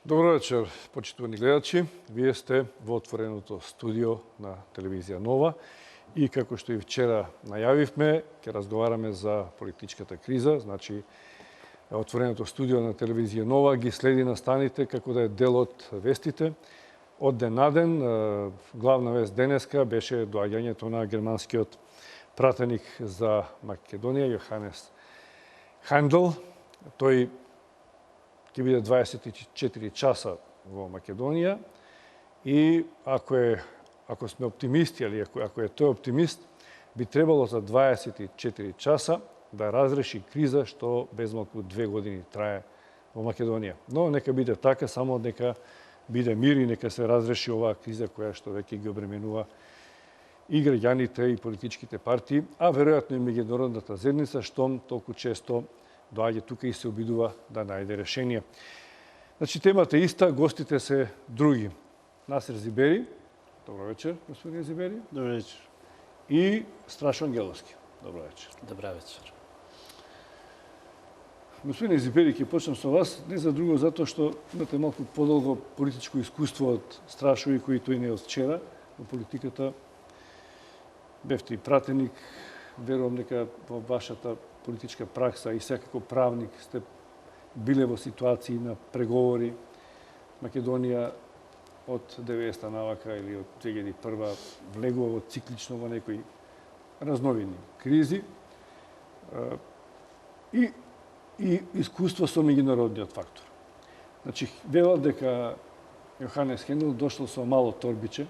Добро вечер, почитувани гледачи. Вие сте во отвореното студио на телевизија Нова и како што и вчера најавивме, ќе разговараме за политичката криза, значи отвореното студио на телевизија Нова ги следи настаните како да е дел од вестите. Од ден на ден, главна вест денеска беше доаѓањето на германскиот пратеник за Македонија, Јоханес Хандел. Тој ќе биде 24 часа во Македонија и ако сме оптимисти, или ако е тој оптимист, би требало за 24 часа да разреши криза што безмалку 2 години трае во Македонија. Но нека биде така, само нека биде мир и нека се разреши оваа криза која што веќе ги обременува и граѓаните и политичките партии, а веројатно и меѓународната заедница што толку често доаѓа тука и се обидува да најде решение. Значи, темата е иста, гостите се други. Насер Зибери, добро вечер, господин Зибери. Добро вечер. И Страшо Ангеловски. Добро вечер. Добра вечер. Господин Зибери, ќе почнем со вас, не за друго, затоа што имате малку подолго политичко искуство од Страшо и кој тој не од вчера во политиката. Бевте и пратеник, верувам дека во вашата политичка пракса и секако правник сте биле во ситуации на преговори. Македонија од 90-та навака или од 2001 влегува во циклично во некои разновидни кризи и искуство со меѓународниот фактор. Значи, велат дека Јоханес Хендел дошло со мало торбиче,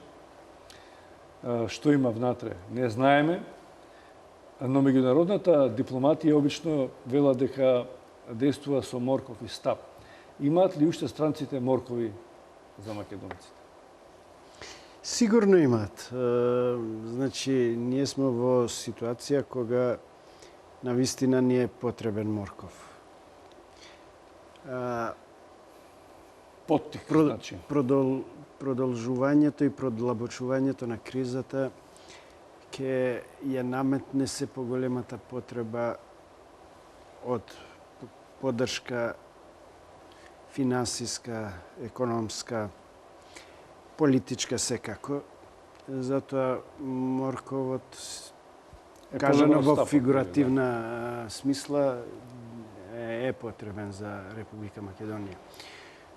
што има внатре не знаеме, но меѓународната дипломатија обично вела дека действува со морков и стап. Имаат ли уште странците моркови за македонците? Сигурно имаат. Значи, ние сме во ситуација кога навистина ни е потребен морков. Поттик, значи. Продолжувањето и продлабочувањето на кризата ќе ја наметне се поголемата потреба од поддршка финансиска, економска, политичка секако. Затоа морковот, кажано во фигуративна смисла, е потребен за Република Македонија.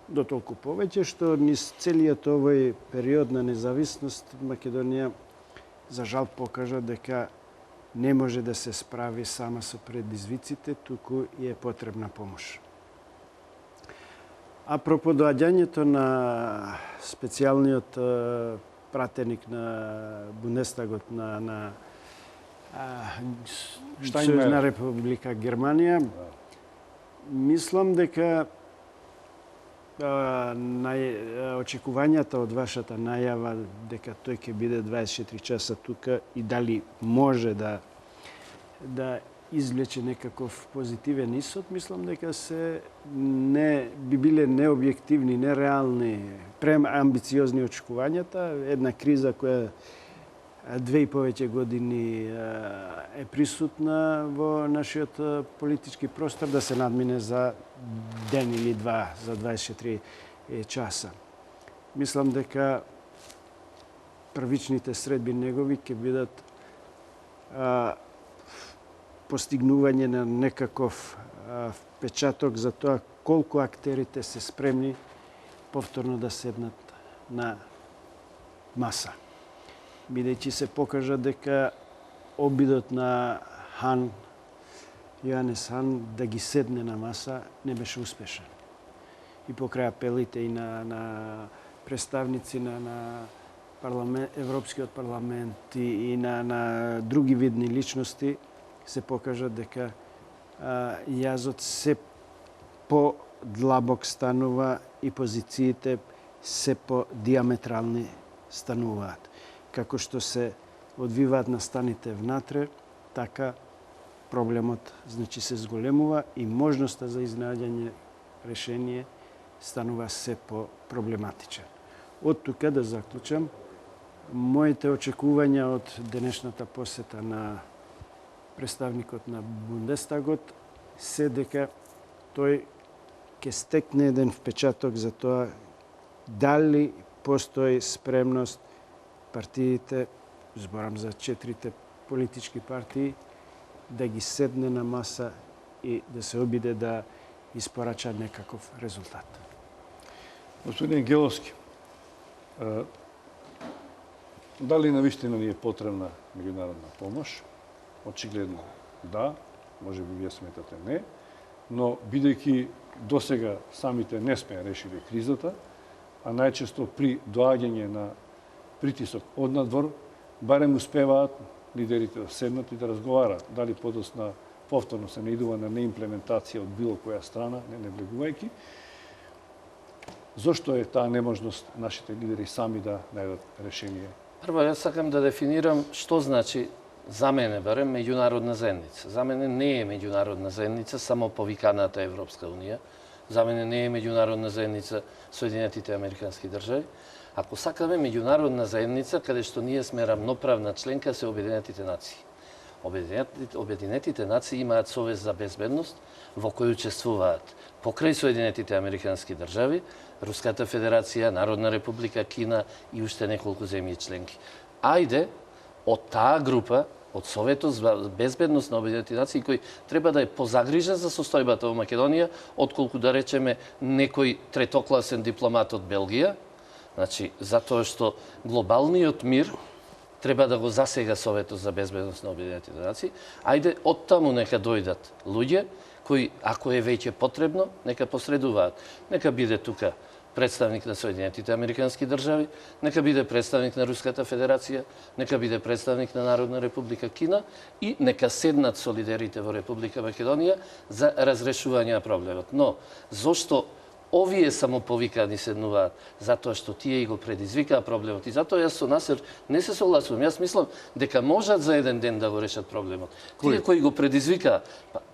До толку повеќе што низ целиот овој период на независност Македонија за жал покажа дека не може да се справи сама со предизвиците, туку и е потребна помош. Апропо доаѓањето на специјалниот пратеник на Бундестагот на Сојузна Република Германија, мислам дека очекувањата од вашата најава дека тој ќе биде 24 часа тука и дали може да извлече некаков позитивен исход, мислам дека би биле необјективни, нереални, преамбициозни очекувањата. Една криза која 2 и повеќе години е присутна во нашиот политички простор, да се надмине за ден или два, за 24 часа. Мислам дека првичните средби негови ќе бидат постигнување на некаков впечаток за тоа колку актерите се спремни повторно да седнат на маса. Бидејќи се покажа дека обидот на Јоанес Хан да ги седне на маса не беше успешен. И покрај апелите и на представници на Европскиот парламент и на други видни личности се покажа дека јазот се по-длабок станува и позициите се по-диаметрални стануваат. Како што се одвиваат настаните внатре, така проблемот значи се зголемува и можноста за изнаѓање решение станува се по-проблематичен. Од тука да заклучам, моите очекувања од денешната посета на представникот на Бундестагот се дека тој ќе стекне еден впечаток за тоа дали постои спремност партиите, зборам за 4 политички партии, да ги седне на маса и да се обиде да испорача некаков резултат. Господин Геловски, дали навистина ни е потребна меѓународна помош? Очигледно да, може би вие сметате не, но бидејќи досега самите не сме решили кризата, а најчесто при доаѓање на притисок од надвор, барем успеваат лидерите да седнат и да разговараат. Дали подосна повторно се наидува на неимплементација од било која страна, не наблегувајќи. Зошто е таа неможност нашите лидери сами да најдат решение? Прво, јас сакам да дефинирам што значи за мене барем меѓународна заедница. За мене не е меѓународна заедница само повиканата Европска унија. За мене не е меѓународна заедница Соединетите американски држави. Ако сакаме меѓународна заедница, каде што ние сме рамноправна членка, се Обединетите нации. Обединетите нации имаат Совез за безбедност, во кој учествуваат покрај Соединетите американски држави, Руската федерација, Народна република Кина и уште неколку земји членки. Ајде, од таа група, од Советот за безбедност на Обединетите нации, кој треба да е позагрижен за состојбата во Македонија, отколку да речеме некој третокласен дипломат од Белгија, значи, затоа што глобалниот мир треба да го засега Советот за безбедност на Обединетите нации, ајде од таму нека дојдат луѓе кои, ако е веќе потребно, нека посредуваат. Нека биде тука представник на Соединетите американски држави, нека биде представник на Руската федерација, нека биде представник на Народна република Кина и нека седнат со лидерите во Република Македонија за разрешување на проблемот. Но, зошто овие само повикани седнуваат? Затоа што тие и го предизвикаа проблемот. И затоа јас со Насер не се согласувам. Јас мислам дека можат за еден ден да го решат проблемот. Тие кои го предизвикаа,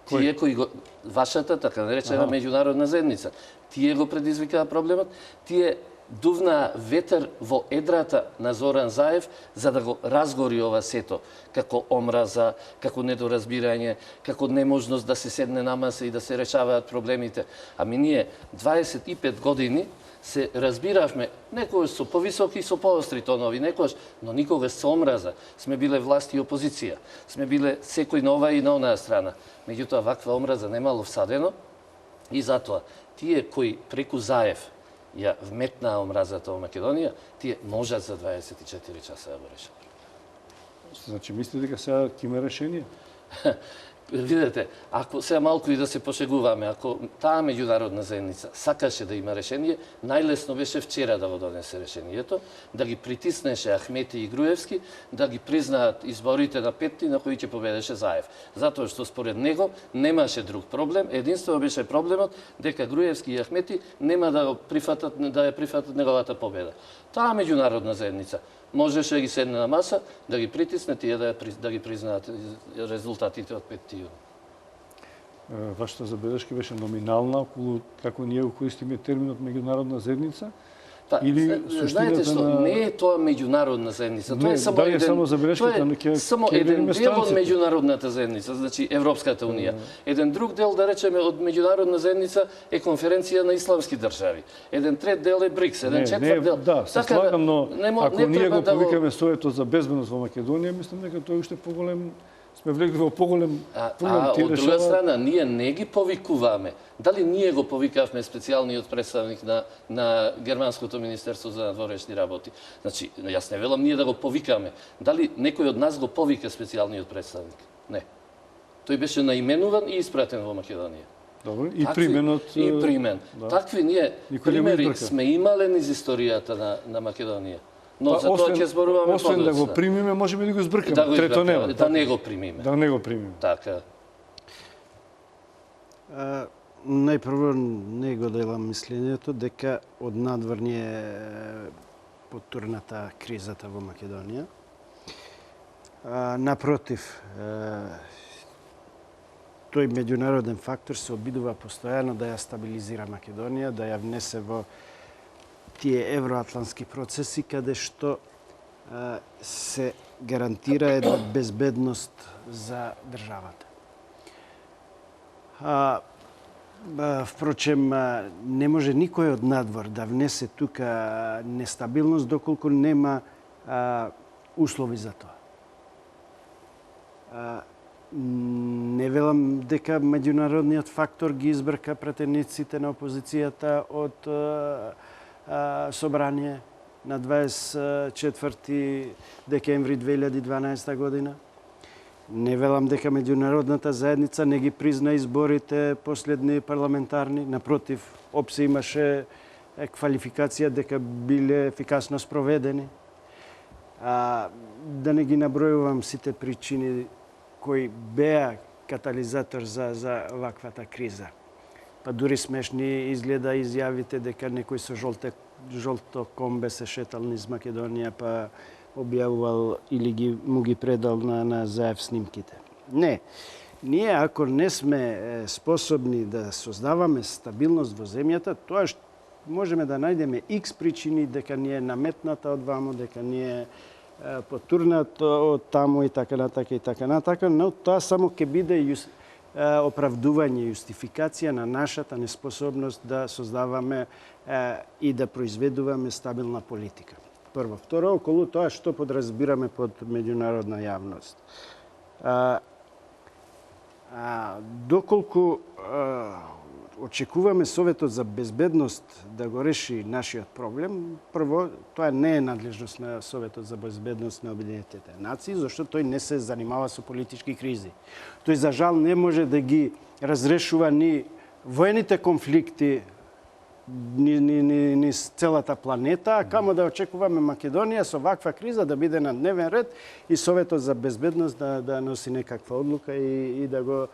тие кои го вашата така наречена меѓународна заедница, тие го предизвикаа проблемот, тие дувнаа ветер во едрата на Зоран Заев за да го разгори ова сето, како омраза, како недоразбирање, како неможност да се седне на маса и да се решаваат проблемите. Ами ние 25 години се разбиравме, некогаш со повисоки и со поостри тонови, некогаш, но никогаш со омраза. Сме биле власт и опозиција, сме биле секој на оваа и на онаа страна. Меѓутоа, ваква омраза немало всадено и затоа тие кои преку Заев ја вметнаа омразата во Македонија, тие можат за 24 часа да го решат. Значи, мислите дека сега ќе има решение? Видете, ако сега малку и да се пошегуваме, ако таа меѓународна заедница сакаше да има решение, најлесно беше вчера да го донесе решението, да ги притиснеше Ахмети и Груевски, да ги признаат изборите на 5 на кои ќе победеше Заев. Затоа што според него немаше друг проблем, единствено беше проблемот дека Груевски и Ахмети нема да ја прифатат неговата победа. Таа меѓународна заедница можеше да ги седне на маса, да ги притисне тие да ги признаат резултатите од 5 јуни. Вашата забелешка беше номинална околу како ние го користиме терминот меѓународна заедница? Па, знаете што, не е тоа меѓународна заедница, тоа е само еден, само еден дел од меѓународната заедница, значи Европската унија. Еден друг дел, да речеме, од меѓународна заедница е конференција на исламски држави. Еден трет дел е БРИКС, еден четврт дел. Да, се слагам, но ако ние го повикаме Советот за безбедност во Македонија, мислам дека тој уште поголем сме влегли во поголем проблем. Од друга страна, ние не ги повикуваме. Дали ние го повикавме специјалниот представник на Германското министерство за надворешни работи? Значи, јас не велам ние да го повикаме. Дали некој од нас го повика специјалниот представник? Не. Тој беше наименуван и испратен во Македонија. Добро, и применот... И примен. Такви ние примери сме имале низ историјата на Македонија. Но за тоа ќе зборуваме подоцна. Освен да го примиме, можеме да го збркаме. Трето нема. Да не го примиме. Да не го примиме. Така. Најпрво не го делам мислењето дека од надвор ни е потурната кризата во Македонија. Напротив, тој меѓународен фактор се обидува постојано да ја стабилизира Македонија, да ја внесе во тие евроатлантски процеси каде што се гарантира една безбедност за државата. Впрочем, не може никој од надвор да внесе тука нестабилност доколку нема услови за тоа. Не велам дека меѓународниот фактор ги избрка пратениците на опозицијата од собрание на 24 декември 2012 година. Не велам дека меѓународната заедница не ги призна изборите последни парламентарни. Напротив, опсе имаше квалификација дека биле ефикасно спроведени. Да не ги набројувам сите причини кои беа катализатор за ваквата криза. Па дури смешни изгледа изјавите дека некој со жолто комбе се шетал низ Македонија па објавувал или му ги предал на заев снимките. Не. Ние ако не сме способни да создаваме стабилност во земјата, тоа можеме да најдеме X причини дека ни е наметната од вамо, дека ни е потурнат од таму и така натака, но тоа само ќе биде оправдување, јустификација на нашата неспособност да создаваме и да произведуваме стабилна политика. Прво. Второ, околу тоа што подразбираме под меѓународна јавност. Доколку очекуваме Советот за безбедност да го реши нашиот проблем, прво, тоа не е надлежност на Советот за безбедност на Обединетите нации, зашто тој не се занимава со политички кризи. Тој, за жал, не може да ги разрешува ни воените конфликти ни целата планета, а камо да очекуваме Македонија со ваква криза да биде на дневен ред и Советот за безбедност да носи некаква одлука и да го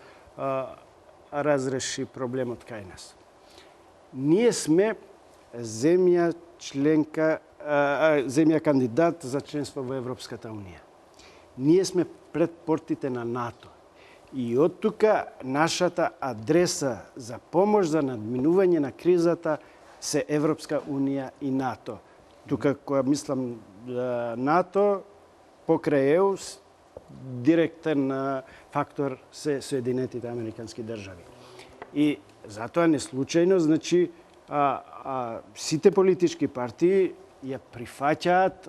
разреши проблемот кај нас. Ние сме земја кандидат за членство во Европската унија. Ние сме пред портите на НАТО. И од тука нашата адреса за помош за надминување на кризата се Европска унија и НАТО. Тука која мислам НАТО покрај ЕУ, директен фактор се Соединетите Американски држави. И затоа не случајно, значи, сите политички партии ја прифаќаат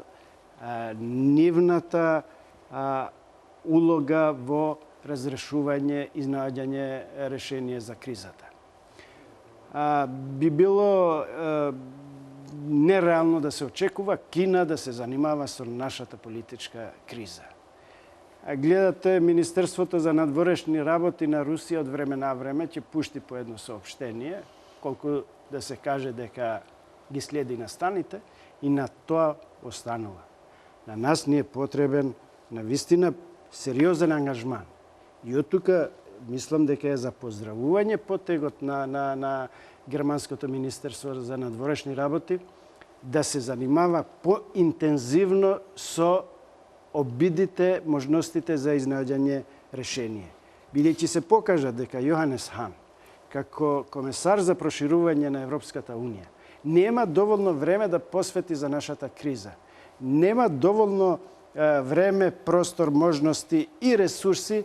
нивната улога во разрешување и наоѓање решение за кризата. Би било нереално да се очекува Кина да се занимава со нашата политичка криза. Гледате, Министерството за надворешни работи на Русија од време на време ќе пушти по едно соопштение, колку да се каже дека ги следи настаните, и на тоа останува. На нас ни е потребен навистина сериозен ангажман. И од тука мислам дека е за поздравување потегот на Германското Министерство за надворешни работи да се занимава поинтензивно со обидите, можностите за изнаоѓање решение. Бидејќи се покажа дека Јоханес Хан, како комесар за проширување на Европската унија, нема доволно време да посвети за нашата криза. Нема доволно време, простор, можности и ресурси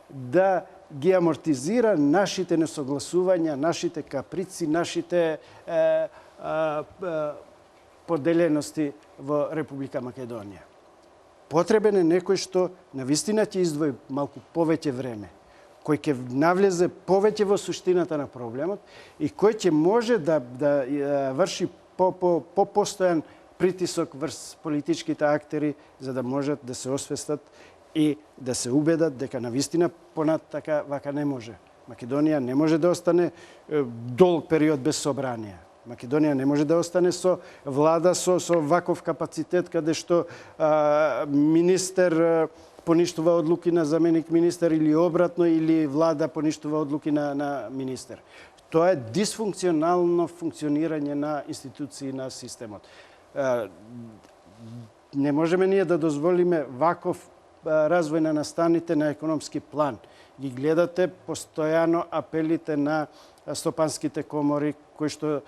да ги амортизира нашите несогласувања, нашите каприци, нашите поделености во Република Македонија. Потребен е некој што навистина ќе издвои малку повеќе време, кој ќе навлезе повеќе во суштината на проблемот и кој ќе може да врши по-постојан притисок врз политичките актери за да можат да се освестат и да се убедат дека навистина понатака вака не може. Македонија не може да остане долг период без собрание. Македонија не може да остане со влада со ваков капацитет каде што министер поништува одлуки на заменик министер или обратно, или влада поништува одлуки на министер. Тоа е дисфункционално функционирање на институции на системот. Не можеме ние да дозволиме ваков развој на настаните на економски план. Ги гледате постојано апелите на стопанските комори кои што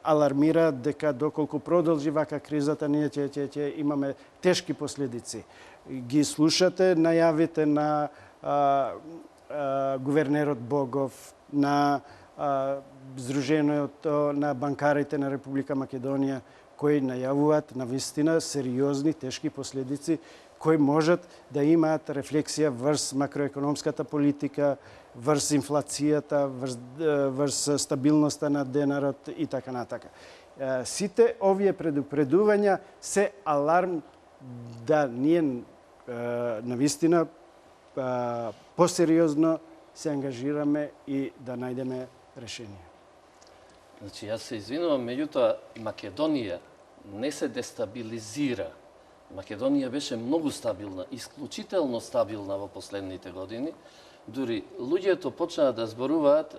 алармираат дека доколку продолжи вака кризата, ние ќе имаме тешки последици. Ги слушате најавите на гувернерот Богов, на Сдруженијето на банкарите на Република Македонија, кои најавуваат навистина сериозни, тешки последици, кои можат да имаат рефлексија врз макроекономската политика, врз инфлацијата, врз стабилноста на денарот и така натака. Сите овие предупредувања се аларм да ние навистина посериозно се ангажираме и да најдеме решение. Значи, јас се извинувам, меѓутоа Македонија не се дестабилизира. Македонија беше многу стабилна, исклучително стабилна во последните години. Дури луѓето почнаа да зборуваат,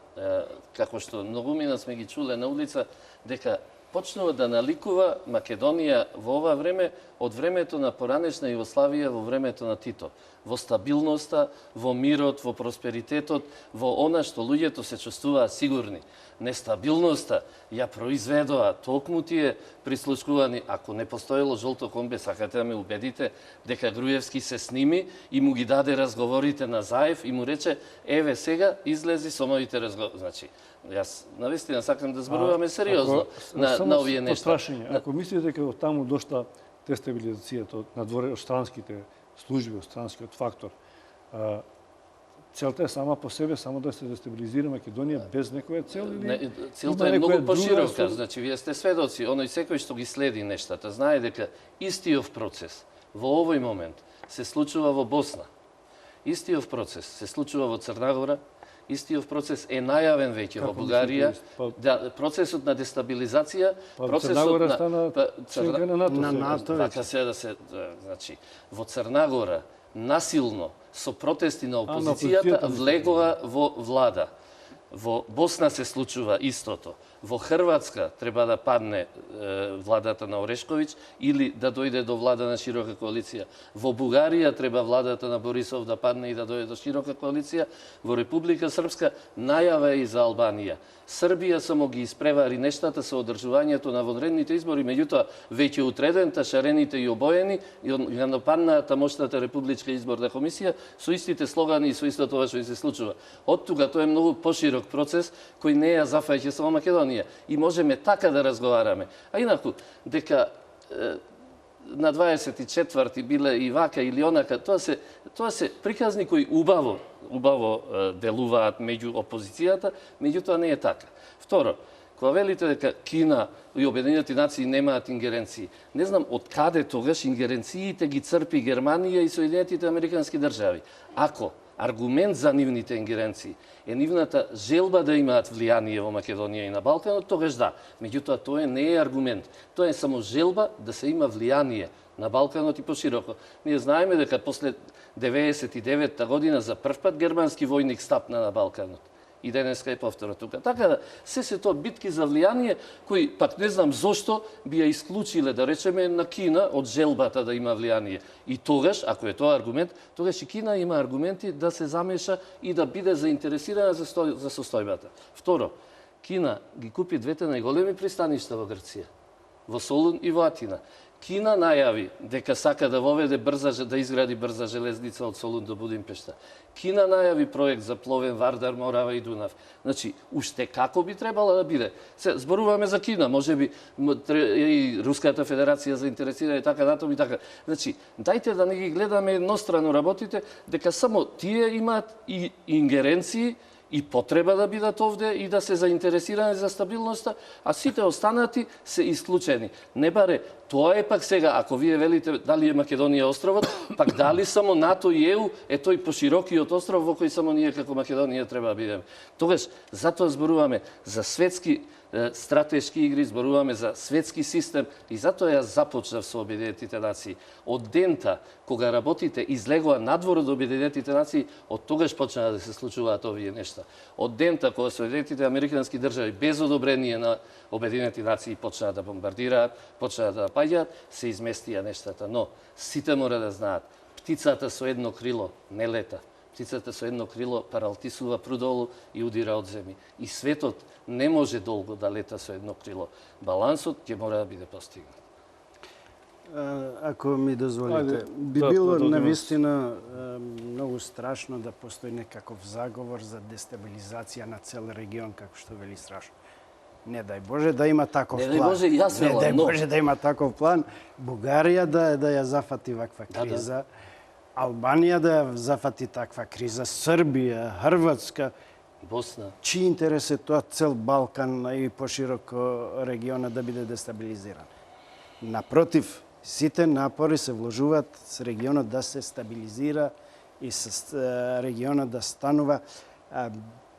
како што многумина сме ги чуле на улица, дека почнува да наликува Македонија во ова време од времето на поранешна Југославија во времето на Тито. Во стабилноста, во мирот, во просперитетот, во она што луѓето се чувствуваа сигурни. Нестабилноста ја произведоа токму тие прислушкувани. Ако не постоело жолто комбе, сакате да ме убедите дека Груевски се сними и му ги даде разговорите на Заев и му рече: еве сега излези со моите разговори. Значи, јас навистина сакам да зборуваме сериозно на овие нешта. Ако мислите дека од таму дошла дестабилизацијата надворе од странските служби, од странскиот фактор, целта е сама по себе само да се дестабилизира Македонија без некоја цел или целта е многу поширока. Значи, вие сте сведоци, оној секој што ги следи нештата знае дека истиот процес во овој момент се случува во Босна. Истиот процес се случува во Црна Гора. Истиот процес е најавен веќе во Бугарија. Да, процесот на дестабилизација, процесот на НАТО. Така се да се, значи, во Црна Гора насилно со протести на опозицијата влегува во влада. Во Босна се случува истото. Во Хрватска треба да падне владата на Орешковиќ или да дојде до влада на широка коалиција. Во Бугарија треба владата на Борисов да падне и да дојде до широка коалиција. Во Република Српска најава е и за Албанија. Србија само ги испревари нештата со одржувањето на вонредните избори, меѓутоа веќе утредента шарените и обоени ја нападнаа тамошната Републичка изборна комисија со истите слогани и со истото тоа што се случува. Од тука тоа е многу поширок процес кој не ја зафаќа само Македонија и можеме така да разговараме. А инаку дека на 24-ти биле и вака или онака, тоа се приказни кои убаво делуваат меѓу опозицијата, меѓутоа не е така. Второ, кога велите дека Кина и Обединените нации немаат ингеренции, не знам од каде тогаш ингеренциите ги црпи Германија и Соединетите Американски држави. Ако аргумент за нивните ингеренции е нивната желба да имаат влијание во Македонија и на Балканот, тогаш да. Меѓутоа, тоа не е аргумент. Тоа е само желба да се има влијание на Балканот и пошироко. Ние знаеме дека после 99-та година за прв пат германски војник стапна на Балканот. И денеска е повтора тука. Така да, се тоа битки за влијание, кои пак не знам зошто би ја исклучиле, да речеме, на Кина од желбата да има влијание. И тогаш, ако е тоа аргумент, тогаш и Кина има аргументи да се замеша и да биде заинтересирана за состојбата. Второ, Кина ги купи двете најголеми пристаништа во Грција, во Солун и во Атина. Кина најави дека сака да воведе да изгради брза железница од Солун до Будимпешта. Кина најави проект за пловен Вардар, Морава и Дунав. Значи, уште како би требала да биде? Се зборуваме за Кина, можеби и Руската Федерација заинтересира и така натаму и така. Значи, дајте да не ги гледаме еднострано работите, дека само тие имаат и ингеренции и потреба да бидат овде и да се заинтересирани за стабилноста, а сите останати се исклучени. Не баре, тоа е пак сега, ако вие велите дали е Македонија островот, пак дали само НАТО и ЕУ е тој поширокиот остров во кој само ние како Македонија треба да бидеме. Тогаш, затоа зборуваме за светски стратешки игри, зборуваме за светски систем и затоа јас започнав со Обединетите нации. Од дента, кога работите излегува надвор од Обединетите нации, од тогаш почнаа да се случуваат овие нешта. Од дента, кога Соединетите Американски држави без одобрение на Обединети нации почнаа да бомбардираат, почнаа да напаѓаат, се изместија нештата. Но сите мора да знаат, птицата со едно крило не лета. Птицата со едно крило паралтисува прудолу и удира од земји. И светот не може долго да лета со едно крило. Балансот ќе мора да биде постигнат. Ако ми дозволите. Ајде, Би да, било продолжиме. навистина многу страшно да постои некаков заговор за дестабилизација на цел регион, како што вели Страшно. Не дај Боже да има таков Не план. дај Боже, јас Не велам, дај но- Боже да има таков план. Бугарија да ја зафати ваква Да, да. криза. Албанија да ја зафати таква криза. Србија, Хрватска. Босна. Чиј интерес е тоа цел Балкан и пошироко региона да биде дестабилизиран? Напротив, сите напори се вложуваат с регионот да се стабилизира и с регионот да станува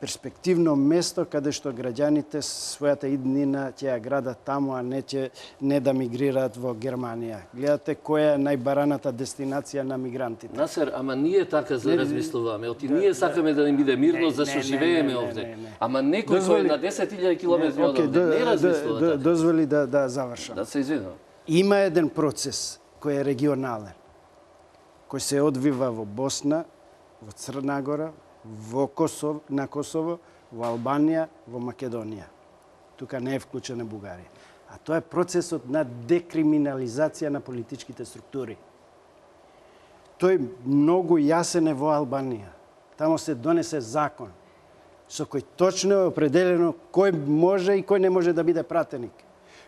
перспективно место каде што граѓаните својата иднина ќе ја градат таму, а не да мигрираат во Германија. Гледате која е најбараната дестинација на мигрантите. Насер, ама ние така размислуваме. Оти ние сакаме да ни биде мирно, зашто живееме овде. Ама некој кој е на 10.000 километри од овде не размислува така. Дозволи да завршам. Да се извинувам. Има еден процес кој е регионален, кој се одвива во Босна, во Црна Гора, на Косово, во Албанија, во Македонија. Тука не е вклучена Бугарија. А тоа е процесот на декриминализација на политичките структури. Тој многу јасен е во Албанија. Тамо се донесе закон со кој точно е определено кој може и кој не може да биде пратеник,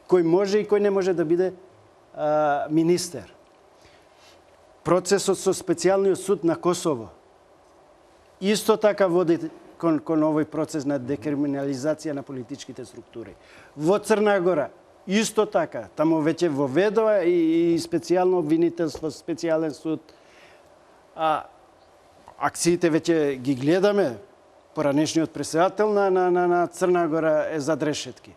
кој може и кој не може да биде министер. Процесот со специјалниот суд на Косово исто така води кон овој процес на декриминализација на политичките структури. Во Црна Гора исто така, таму веќе воведува и специјално обвинителство, специјален суд. Акциите веќе ги гледаме. Поранешниот председател на Црна Гора е зад решетки.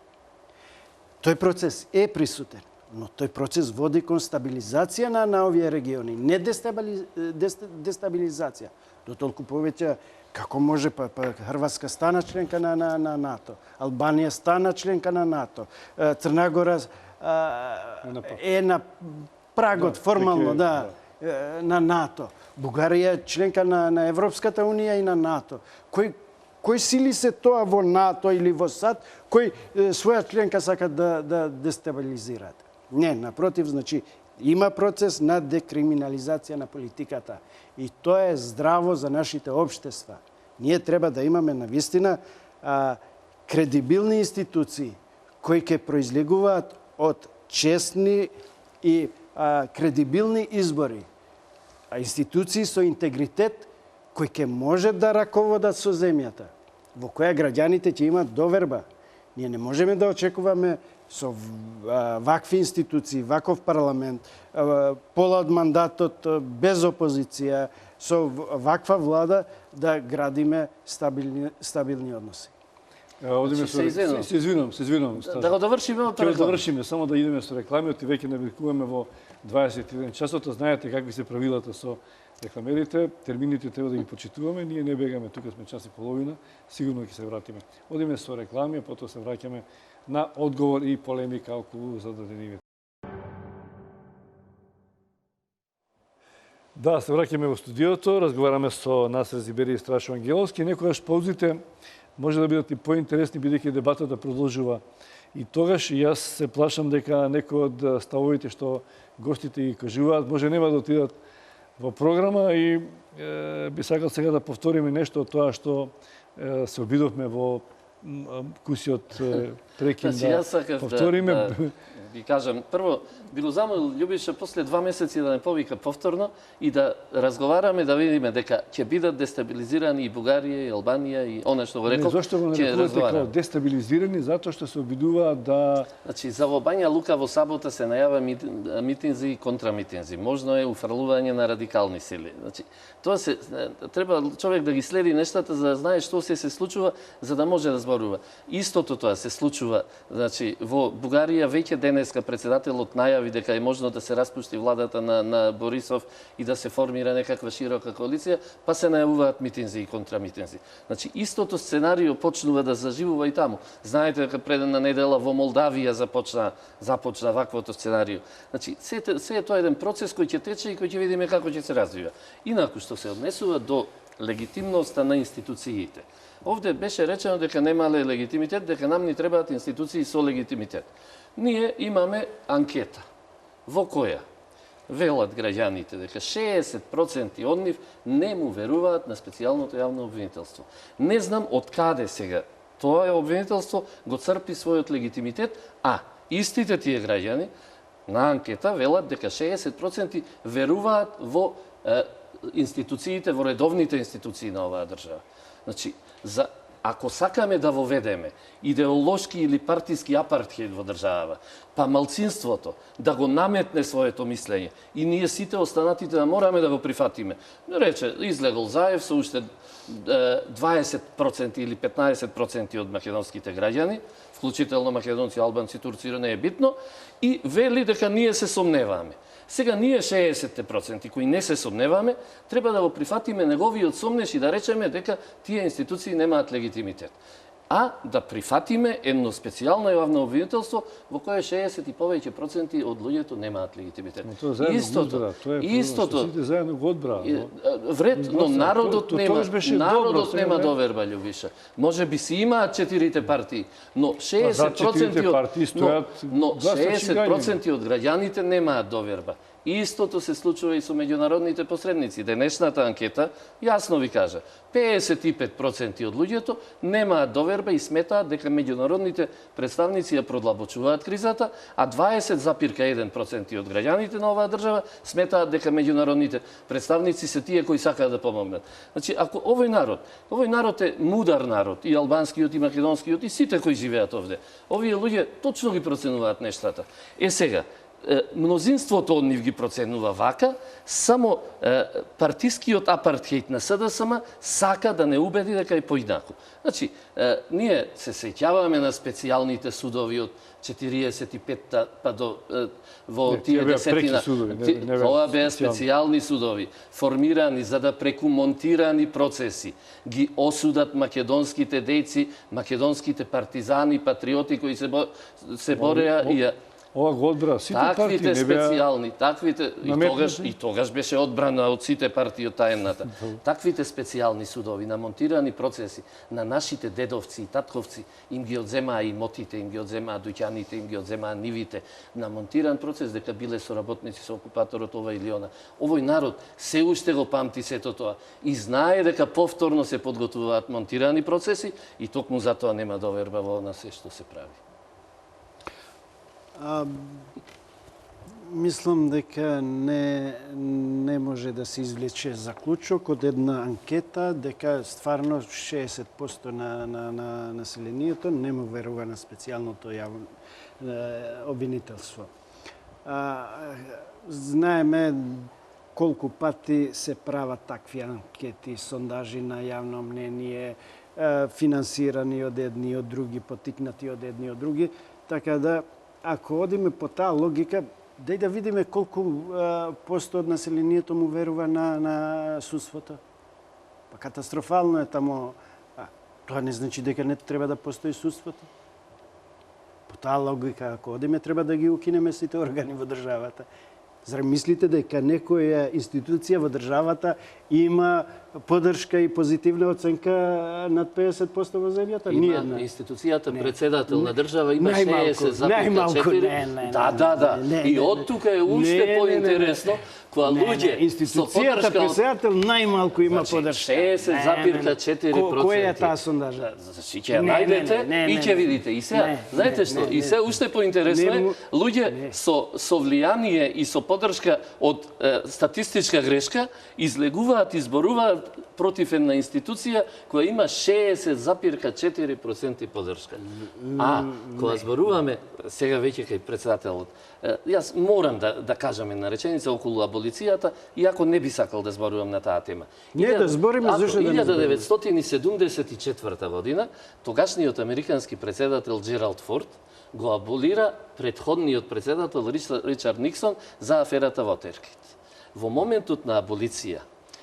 Тој процес е присутен, но тој процес води кон стабилизација на овие региони, не дестабилизација. До толку повеќе како може Хрватска стана членка на НАТО, Албанија стана членка на НАТО, Црна Гора е на прагот формално на НАТО. Бугарија е членка на Европската унија и на НАТО. Кој сили се тоа во НАТО или во САД, кој своја членка сакат да дестабилизираат? Не, напротив, значи има процес на декриминализација на политиката. И тоа е здраво за нашите општества. Ние треба да имаме навистина кредибилни институции кои ќе произлегуваат од честни и кредибилни избори. Институции со интегритет кои ќе може да раководат со земјата, во која граѓаните ќе имат доверба. Ние не можеме да очекуваме со вакви институции, ваков парламент, пола од мандатот без опозиција, со ваква влада да градиме стабилни односи. Се извинувам. Да го довршиме од Ќе го реклама. довршиме, само да идеме со рекламите, веќе навикуваме во 21 часот, знаете какви се правилата со рекламерите, термините треба да ги почитуваме, ние не бегаме, тука сме час и половина, сигурно ќе се вратиме. Одиме со реклами, а потоа се враќаме на одговор и полемика околу зададенивите. Да, се враќаме во студиото, разговараме со Насер Зибери и Страшо Ангеловски. Некогаш паузите може да бидат и поинтересни, бидејќи дебатата продолжува. И тогаш и јас се плашам дека некои од ставовите што гостите ги кажуваат, може нема да отидат во програма и би сакал сега да повториме нешто од тоа што се обидовме во кусиот прекин да повториме. Ви кажам, прво, би го замолил Љубиша после 2 месеци да не повика повторно и да разговараме, да видиме дека ќе бидат дестабилизирани и Бугарија, и Албанија, и она што го реков, Зошто го ќе нарекувате како разговараме. дестабилизирани? Затоа што се обидуваат да... Значи, за во Бања Лука во сабота се најава митинзи и контрамитинзи. Можно е уфрлување на радикални сили. Значи, тоа се треба човек да ги следи нештата за да знае што се случува, за да може да зборува. Истото тоа се случува, значи, во Бугарија веќе денеска председателот најави дека е можно да се распушти владата на Борисов и да се формира некаква широка коалиција, па се најавуваат митинзи и контрамитинзи. Значи, истото сценарио почнува да заживува и таму. Знаете дека предна недела во Молдавија започна ваквото сценарио. Значи, се е тоа еден процес кој ќе тече и кој ќе видиме како ќе се развива. Инаку, што се однесува до легитимноста на институциите. Овде беше речено дека немале легитимитет, дека нам ни требаат институции со легитимитет. Ние имаме анкета. Во која велат граѓаните дека 60% од нив не му веруваат на специјалното јавно обвинителство. Не знам од каде сега тоа обвинителство го црпи својот легитимитет, а истите тие граѓани на анкета велат дека 60% веруваат во институциите, во редовните институции на оваа држава. Значи, ако сакаме да воведеме идеолошки или партиски апартхейд во држава, па малцинството да го наметне своето мислење и ние сите останатите да мораме да го прифатиме. Рече, излегол Заев со уште 20% или 15% од македонските граѓани, вклучително македонци, албанци, турци, не е битно, и вели дека ние се сомневаме. Сега ние 60% кои не се сомневаме, треба да го прифатиме неговиот сомнеш и да речеме дека тие институции немаат легитимитет. А да прифатиме едно специјално јавно обвинителство во кое 60 и повеќе проценти од луѓето немаат легитимитет. Но тоа истото, сите заедно го одбраа. Вред, но народот нема доверба, Љубиша. Може би си имаат 4 партии, но 60% од граѓаните немаат доверба. Истото се случува и со меѓународните посредници. Денешната анкета јасно ви кажа, 55% од луѓето немаат доверба и сметаат дека меѓународните представници ја продлабочуваат кризата, а 20,1% од граѓаните на оваа држава сметаат дека меѓународните представници се тие кои сакаат да помогнат. Значи, ако овој народ е мудар народ, и албанскиот, и македонскиот, и сите кои живеат овде, овие луѓе точно ги проценуваат нештата. Сега, мнозинството од нив ги проценува вака, само партискиот апартхейд на СДСМ сака да не убеди дека е поинаку. Значи, ние се сеќаваме на специјалните судови од 45-та па до во тие десетина. Тоа беа специјални судови, формирани за да преку монтирани процеси ги осудат македонските дејци, македонските партизани, патриоти кои се бореа и ова го одбра сите партии, не беа специјални, и тогаш беше одбрана од сите партии од тајната. Таквите специјални судови на монтирани процеси на нашите дедовци и татковци им ги одземаа имотите, им ги одземаа дуќаните, им ги одземаа нивите на монтиран процес дека биле соработници со окупаторот ова или она. Овој народ се уште го памти сето тоа и знае дека повторно се подготвуваат монтирани процеси и токму затоа нема доверба во на се што се прави. Мислам дека не може да се извлече заклучок од една анкета дека стварно 60% на населението не му верува на специјалното јавно обвинителство. Знаеме колку пати се прават такви анкети, сондажи на јавно мнение, финансирани од едни и од други, потикнати од едни и од други, така да ако одиме по таа логика, дај да видиме колку посто од населението му верува на судството. Па катастрофално е тамо. Тоа не значи дека не треба да постои судството. По таа логика, ако одиме, треба да ги укинеме сите органи во државата. Зар мислите дека некоја институција во државата има поддршка и позитивна оценка над 50% во земјата? Има институцијата председател на држава има 60,4%. Да. И од тука е уште поинтересно кога луѓе институцијата председател најмалку има поддршка. 60,4%. Која е таа сондажа? Значи ќе ја најдете и ќе видите. И сега, знаете што, и се уште поинтересно е луѓе со влијание и со поддршка од статистичка грешка излегуваат, изборуваат против една институција која има 60,4% поддршка. А кога зборуваме сега веќе кај председателот, јас морам да кажам една реченица околу аболицијата, иако не би сакал да зборувам на таа тема. Не да збориме зашто да не збориме. 1974 година тогашниот американски председател Джералд Форд го аболира претходниот председател Ричард Никсон за аферата Вотергейт. Во моментот на аболиција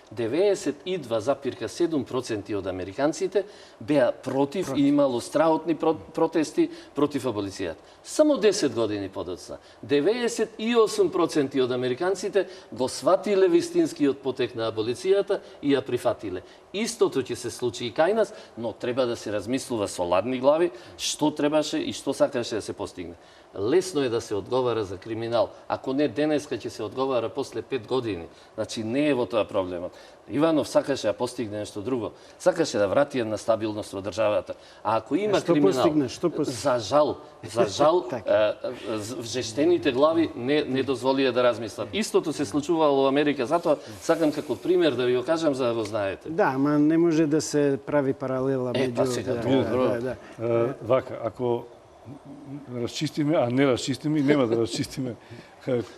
92,7% од американците беа против и имало страхотни протести против аболицијата. Само 10 години подоцна, 98% од американците го сватиле вистинскиот потек на аболицијата и ја прифатиле. Истото ќе се случи и кај нас, но треба да се размислува со ладни глави што требаше и што сакаше да се постигне. лесно е да се одговара за криминал. Ако не денеска, ќе се одговара после 5 години. Значи не е во тоа проблемот. Иванов сакаше да постигне нешто друго. Сакаше да врати една стабилност во државата. А ако има криминал, за жал, вжештените глави не дозволија да размислат. Истото се случувало во Америка, затоа сакам како пример да ви го кажам за да го знаете. Да, ама не може да се прави паралела меѓу... Па сега, Вака, ако расчистиме, а не расчистиме и нема да расчистиме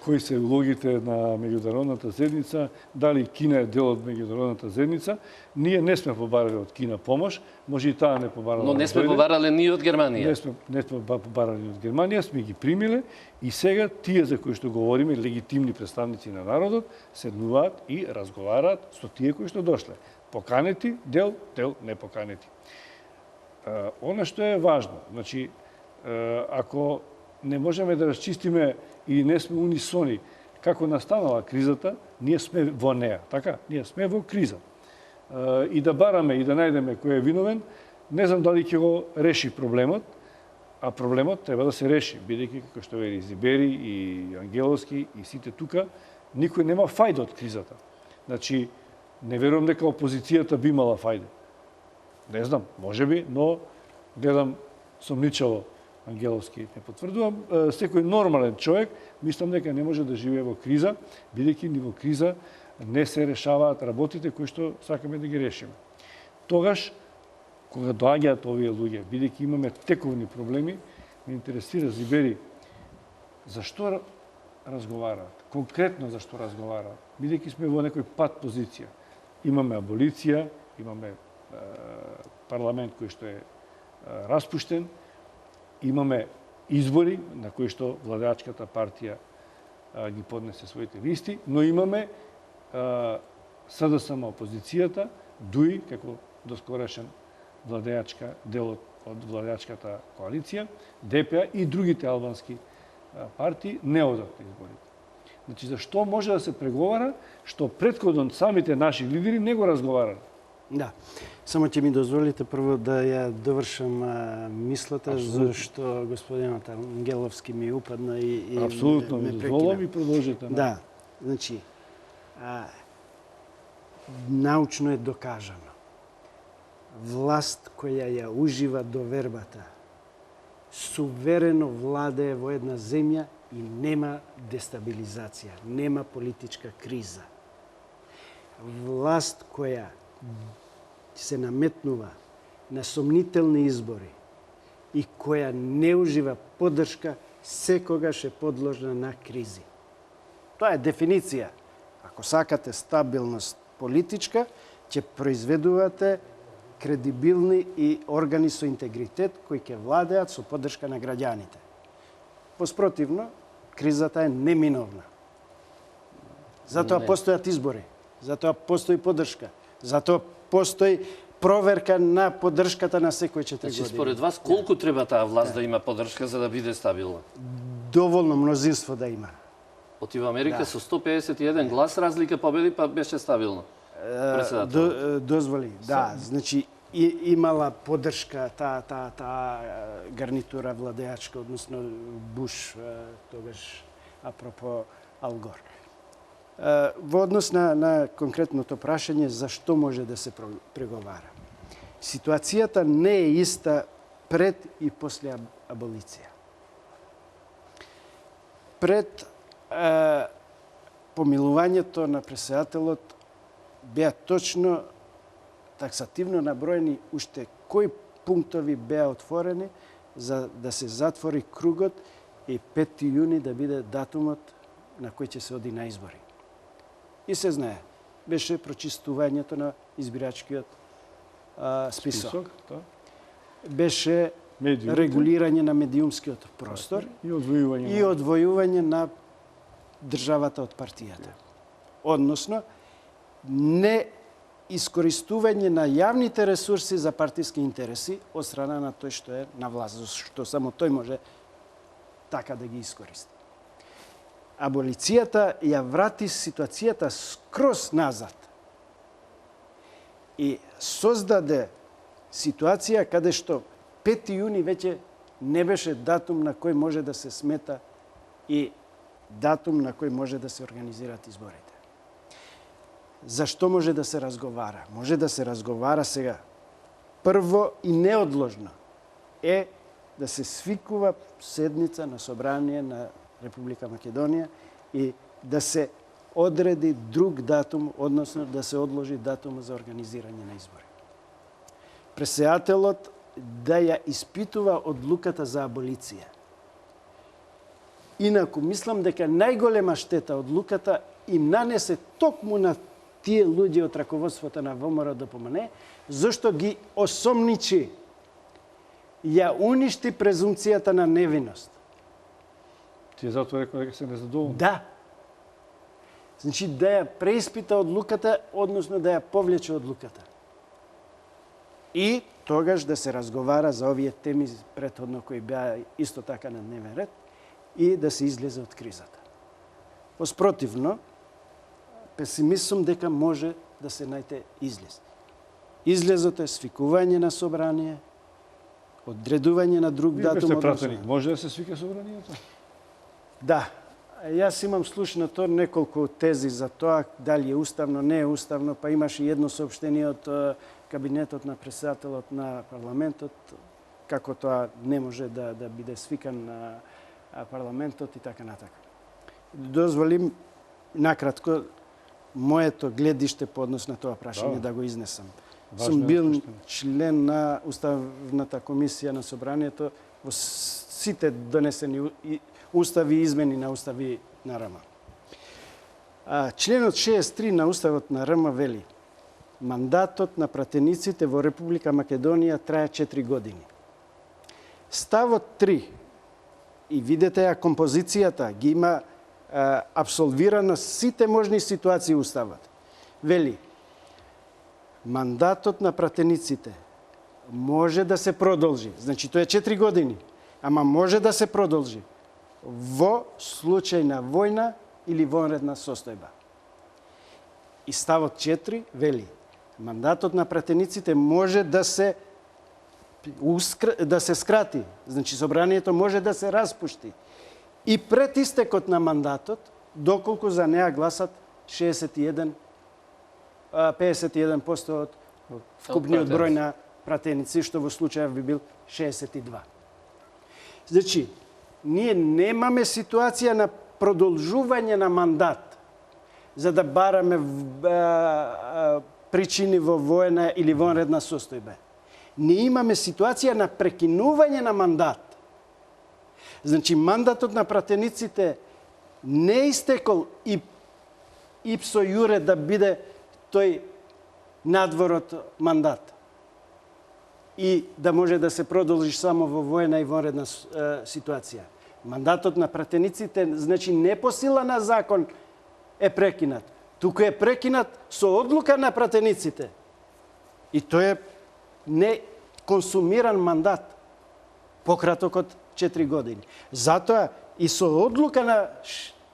кои се улогите на меѓународната заедница, дали Кина е дел од меѓународната заедница, ние не сме побарали од Кина помош, може и таа не побарала. Но не сме побарале ни од Германија. Не сме побарали од Германија, сме ги примиле и сега тие за кои што говориме, легитимни представници на народот, седнуваат и разговараат со тие кои што дошле. Поканети, дел не поканети. Она што е важно, значи, ако не можеме да расчистиме и не сме унисони како настанала кризата, ние сме во неа, така? Ние сме во криза. И да бараме и да најдеме кој е виновен, не знам дали ќе го реши проблемот, а проблемот треба да се реши, бидејќи како што вели Зибери и Ангеловски и сите тука, никој нема фајда од кризата. Значи, не верувам дека опозицијата би имала фајда. Не знам, можеби, но гледам сомничаво Ангеловски не потврдувам. Секој нормален човек, мислам дека не може да живее во криза, бидејќи ни во криза не се решаваат работите кои што сакаме да ги решиме. Тогаш, кога доаѓаат овие луѓе, бидејќи имаме тековни проблеми, ме интересира Зибери, зашто разговараат? Конкретно зашто разговараат? Бидејќи сме во некој пат позиција. Имаме аболиција, имаме парламент кој што е распуштен, имаме избори на кои што владеачката партија ги поднесе своите листи, но имаме СДСМ опозицијата, ДУИ како доскорешен владеачка дел од владеачката коалиција, ДПА и другите албански партии не одат на изборите. Значи, зашто може да се преговара што претходно самите наши лидери не го разговарале? Да. Само ќе ми дозволите прво да ја довршам мислата, зашто господинот Ангеловски ми упадна и Апсолутно ме дозволам и продолжете. Да. Значи, научно е докажано. Власт која ја ужива довербата, суверено владее во една земја и нема дестабилизација, нема политичка криза. Власт која се наметнува на сомнителни избори и која не ужива поддршка, секогаш е подложна на кризи. Тоа е дефиниција. Ако сакате стабилност политичка, ќе произведувате кредибилни и органи со интегритет кои ќе владеат со поддршка на граѓаните. Поспротивно, кризата е неминовна. Затоа постојат избори, затоа постои поддршка, затоа постои проверка на поддршката на секој 4 години. Значи, според вас, колку треба таа власт да има поддршка за да биде стабилна? Доволно мнозинство да има. Оти во Америка со 151 глас разлика победи, па беше стабилно. Дозволи, да. Значи, имала поддршка таа гарнитура владеачка, односно Буш, тогаш, апропо Ал Гор. Во однос на конкретното прашање, зашто може да се преговара? Ситуацијата не е иста пред и после аболиција. Пред помилувањето на председателот беа точно таксативно наброени уште кои пунктови беа отворени за да се затвори кругот и 5 јуни да биде датумот на кој ќе се оди на избори. И се знае, беше прочистувањето на избирачкиот список. Беше регулирање на медиумскиот простор и одвојување на државата од партијата. Односно, не искористување на јавните ресурси за партиски интереси од страна на тој што е на власт, што само тој може така да ги искористи. Аболицијата ја врати ситуацијата скроз назад и создаде ситуација каде што 5 јуни веќе не беше датум на кој може да се смета и датум на кој може да се организираат изборите. Зашто може да се разговара? Може да се разговара сега. Прво и неодложно е да се свикува седница на собрание на Република Македонија и да се одреди друг датум, односно да се одложи датум за организирање на избори. Председателот да ја испитува одлуката за аболиција. Инаку, мислам дека најголема штета одлуката им нанесе токму на тие луѓе од раководството на ВМРО ДПМН, зашто ги осомничи, ја уништи презумцијата на невиност. Тие затоа рекоа дека се незадоволни. Да. Значи да ја преиспита одлуката, односно да ја повлече одлуката. И тогаш да се разговара за овие теми претходно кои беа исто така на дневен ред и да се излезе од кризата. Поспротивно, песимист сум дека може да се најде излез. Излезот е свикување на собрание, одредување на друг Вие датум. сте пратеник. Може да се свика собранието? Да. Јас имам слушнато неколку тези за тоа, дали е уставно, не е уставно, па имаше едно соопштение од кабинетот на председателот на парламентот, како тоа не може да биде свикан на парламентот и така натака. Дозволим накратко моето гледиште по однос на тоа прашање да го изнесам. Сум бил член на Уставната комисија на собранието во сите донесени устави и измени на устави на РМ. Членот 63 на уставот на РМ вели: мандатот на пратениците во Република Македонија трае 4 години. Ставот 3, и видете ја композицијата, ги има абсолвирано сите можни ситуации уставот. Вели: мандатот на пратениците може да се продолжи. Значи, тоа е 4 години, ама може да се продолжи во случај на војна или вонредна состојба. И ставот 4 вели: мандатот на пратениците може да се скрати, значи собранието може да се распушти и пред истекот на мандатот, доколку за неа гласат 51% од вкупниот број на пратеници, што во случајов би бил 62. Значи, ние немаме ситуација на продолжување на мандат за да бараме причини во воена или вонредна состојба. Ние имаме ситуација на прекинување на мандат. Значи, мандатот на пратениците не истекол и ипсо јуре да биде тој надвор од мандат и да може да се продолжи само во воена и вонредна ситуација. Мандатот на пратениците, значи, не по сила на закон е прекинат, туку е прекинат со одлука на пратениците. И тој е не консумиран мандат пократок од 4 години. Затоа и со одлука на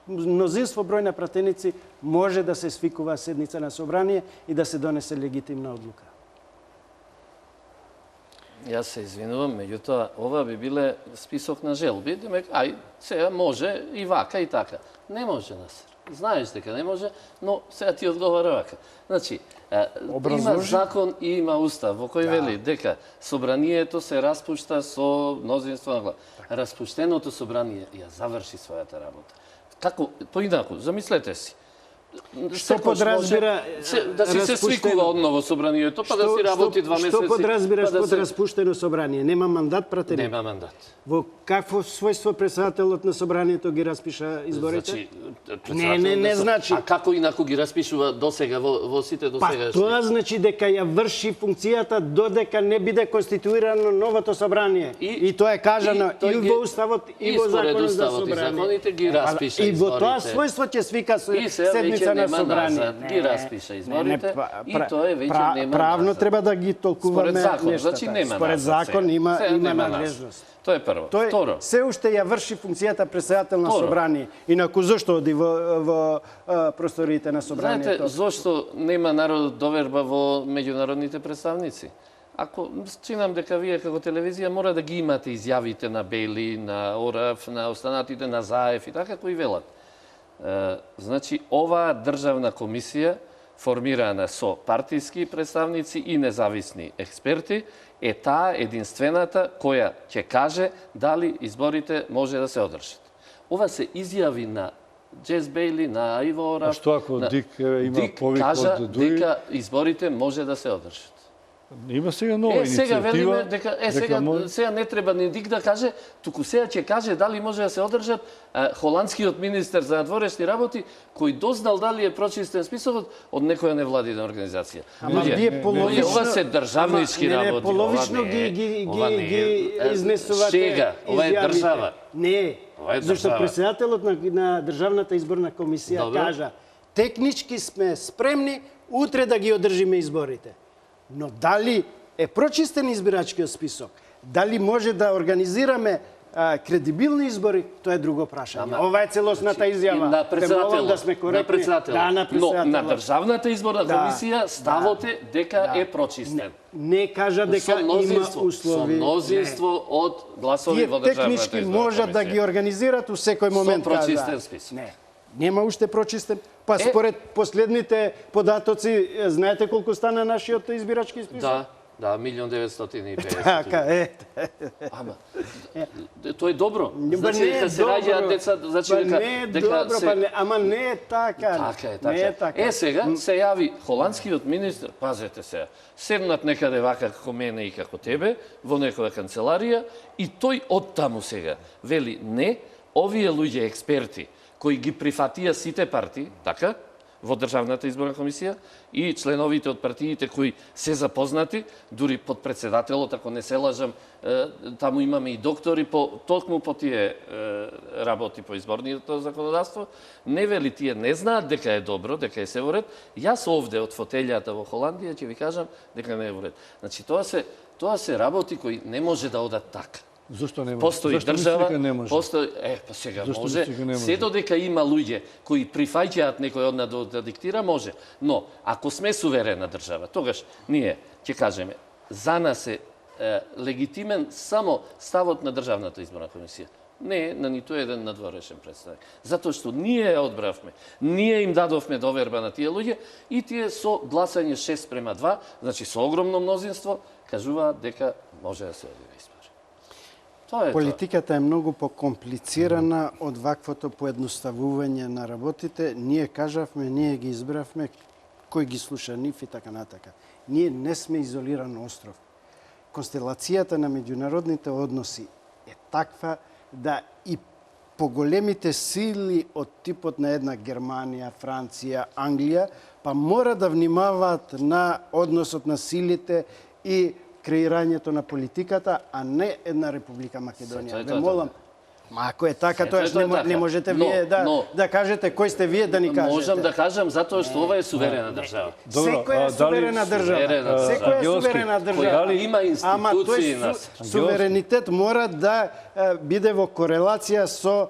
мнозинство број на пратеници може да се свикува седница на собрание и да се донесе легитимна одлука. Јас се извинувам, меѓутоа, ова би биле список на желби, демек, сега може и вака и така. Не може, Насер. Знаеш дека не може, но сега ти одговара вака. Значи, има закон и има устав во кој вели дека собранието се распушта со мнозинство на глас. Распуштеното собрание ја заврши својата работа. Како, поинаку, замислете си. Што подразбира да си се свикува одново собранието, па да си работи 2 месеци. Што подразбираш под распуштено собрание? Нема мандат пратеник? Нема мандат. Во какво својство председателот на собранието ги распиша изборите? Значи, не значи. А како инаку ги распишува досега во сите досега? Па тоа значи дека ја врши функцијата додека не биде конституирано новото собрание. И тоа е кажано и во уставот и во законот за собрание. Законите ги распиша и во тоа својство ќе свика седница на собрание. Ги распиша изборите и тоа е веќе нема. Правно треба да ги толкуваме нештата. Значи нема. Според закон има надлежност. Тоа е прво. Тој Второ. се уште ја врши функцијата председател на собрание. Инаку зошто оди во просториите на собранието? Знаете зошто нема народот доверба во меѓународните представници? ако чинам дека вие како телевизија мора да ги имате изјавите на Бели, на ОРФ, на останатите, на ЗАЕФ и така кои велат. Значи, оваа државна комисија, формирана со партиски представници и независни експерти, е таа единствената која ќе каже дали изборите може да се одржат. Ова се изјави на Джес Бейли, на Иво Орав. А што ако Дик има повик кажа од Дуи? дека изборите може да се одржат. Има сега нова сега иницијатива. велиме дека сега не треба ни Дик да каже, туку сега ќе каже дали може да се одржат. Холандскиот министер за надворешни работи кој дознал дали е прочистен списокот од некоја невладина организација. Ама вие половично... Ова се државнички работи. Половично ги изнесувате Сега, ова е држава. Не, зашто председателот на Државната изборна комисија кажа технички сме спремни утре да ги одржиме изборите. Но дали е прочистен избирачкиот список, дали може да организираме кредибилни избори, тоа е друго прашање. Ова е целосната изјава. На председателот, да сме коректни. Но на Државната изборна комисија ставот е дека е прочистен. Не кажа дека има услови. Со мнозинство од гласови во Државната изборна комисија. Технички можат да ги организират у секој момент. Со прочистен список. Не. Нема уште прочистен. Па според последните податоци, знаете колку стана нашиот избирачки список? Да, 1.950.000. Така е. Ама, тоа е добро. Значи дека се раѓаат деца, значи дека ама не е така. Така е, така. Сега се јави холандскиот министр, пазете се, седнат некаде вака како мене и како тебе, во некоја канцеларија, и тој оттаму сега вели не, овие луѓе експерти кои ги прифатија сите партии, така, во Државната изборна комисија и членовите од партиите кои се запознати, дури под председателот, ако не се лажам, таму имаме и доктори токму по тие работи по изборното законодавство, не вели тие не знаат дека е добро, дека е се во ред. Јас овде од фотелјата во Холандија ќе ви кажам дека не е во ред. Значи тоа се работи кои не може да одат така. Зошто не може? Постои држава, постои... па сега Зошто може. Се додека има луѓе кои прифаќаат некој од нас да диктира, може. Но, ако сме суверена држава, тогаш ние ќе кажеме, за нас е легитимен само ставот на Државната изборна комисија. Не на ниту еден надворешен представник. Затоа што ние ја одбравме, ние им дадовме доверба на тие луѓе и тие со гласање 6:2, значи со огромно мнозинство, кажуваат дека може да се оди на избори. Политиката е многу покомплицирана од ваквото поедноставување на работите. Ние кажавме, ние ги избравме, кој ги слуша нив и така натака. Ние не сме изолиран остров. Констелацијата на меѓународните односи е таква да и поголемите сили од типот на една Германија, Франција, Англија, па мора да внимаваат на односот на силите и креирањето на политиката, а не една Република Македонија. Ве молам, ако е така, тоа не можете вие да кажете кој сте вие да ни кажете. Можам да кажам затоа што ова е суверена држава. Секоја е суверена држава. Секоја е суверена држава. Дали има институции нас? Суверенитет мора да биде во корелација со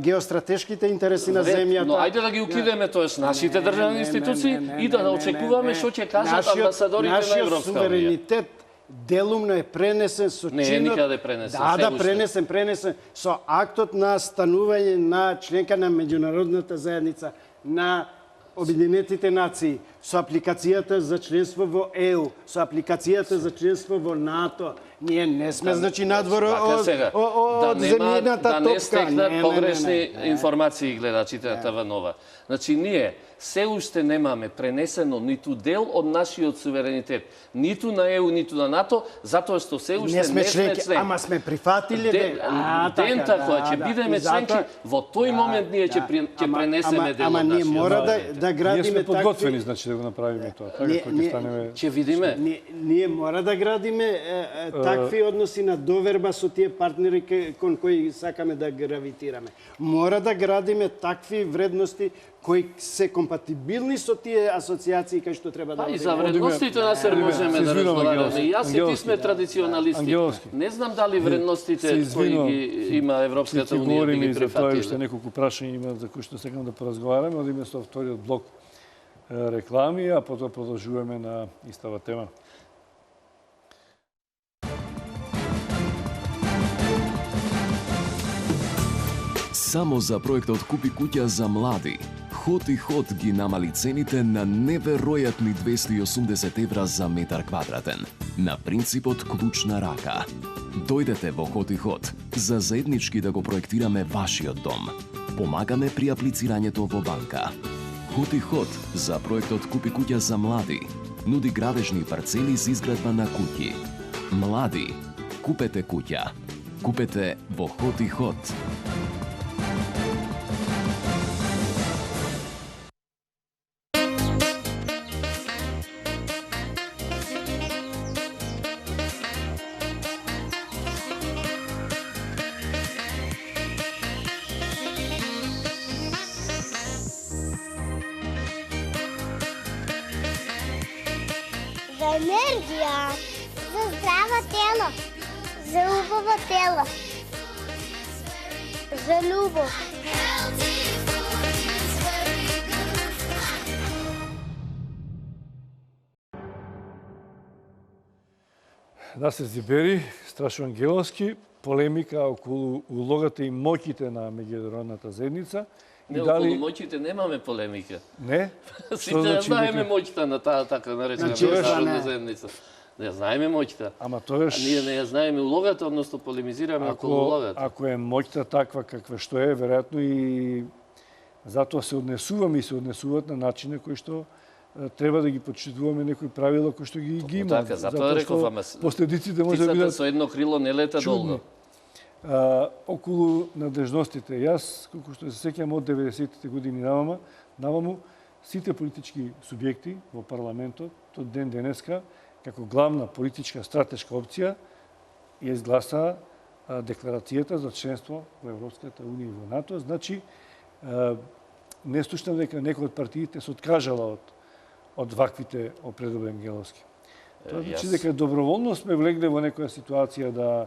геостратешките интереси на земјата. Но ајде да ги укидеме тоаш нашите државни институции и да очекуваме што ќе кажат амбасадорите на Европска унија. Нашиот суверенитет делумно е пренесен со чинот... Не е никаде пренесен. Пренесен со актот на станување на членка на меѓународната заедница, на Обединетите нации, со апликацијата за членство во ЕУ, со апликацијата за членство во НАТО. Ние не сме, значи, надвор од земјината топка. Да не стекнат погрешни информации гледачите на ТВ Нова. Значи, ние се уште немаме пренесено ниту дел од нашиот суверенитет, ниту на ЕУ, ниту на НАТО, затоа што се уште не сме членки. Ама сме прифатиле дента која ќе бидеме членки, во тој момент ние ќе пренесеме дел од нашиот. Ама ние мора да градиме такви... Ние сме подготвени, значи, да го направиме тоа. Така кога ќе станеме... Ќе видиме. Ние мора да градиме такви односи на доверба со тие партнери кон кои сакаме да гравитираме. Мора да градиме такви вредности кои се компатибилни со тие асоциации кај што треба да и за вредностите нас можеме да разговараме. И јас и ти сме традиционалисти. Не знам дали вредностите кои ги има Европската унија да ги прифатиле. Уште неколку прашања има за кои што сакам да поразговараме, одиме со вториот блок реклами, а потоа продолжуваме на истава тема. Само за проектот Купи куќа за млади, Ход и Ход ги намали цените на неверојатни 280 евра за метар квадратен, на принципот клуч на рака. Дојдете во Ход и Ход за заеднички да го проектираме вашиот дом. Помагаме при аплицирањето во банка. Ход и Ход за проектот Купи куќа за млади нуди градежни парцели за изградба на куќи. Млади, купете куќа. Купете во Ход и Ход. За енергија, за здраво тело, за убаво тело, за љубов. Насе Зибери, Страшо Ангеловски, полемика околу улогата и моќите на меѓународната заедница. Не, околу моќите немаме полемика. Не? Сите знаеме моќта на таа така наречена меѓународна заедница. Не знаеме моќта. Ама тоа Ние не ја знаеме улогата, односно полемизираме околу улогата. Ако е моќта таква каква што е, веројатно и затоа се однесуваме и се однесуваат на начин на кој што треба да ги почитуваме некои правила кои што ги има. Така, затоа реков, ама последиците може да бидат со едно крило не лета долго. Околу надежностите. Јас, колку што се сеќавам од 90-тите години наваму, сите политички субјекти во парламентот, од ден денеска, како главна политичка стратешка опција, ја изгласаа декларацијата за членство во Европската унија и во НАТО. Значи, не слушнам дека некој од партиите се откажала од ваквите предобро Ангеловски. Тоа значи дека доброволно сме влегле во некоја ситуација да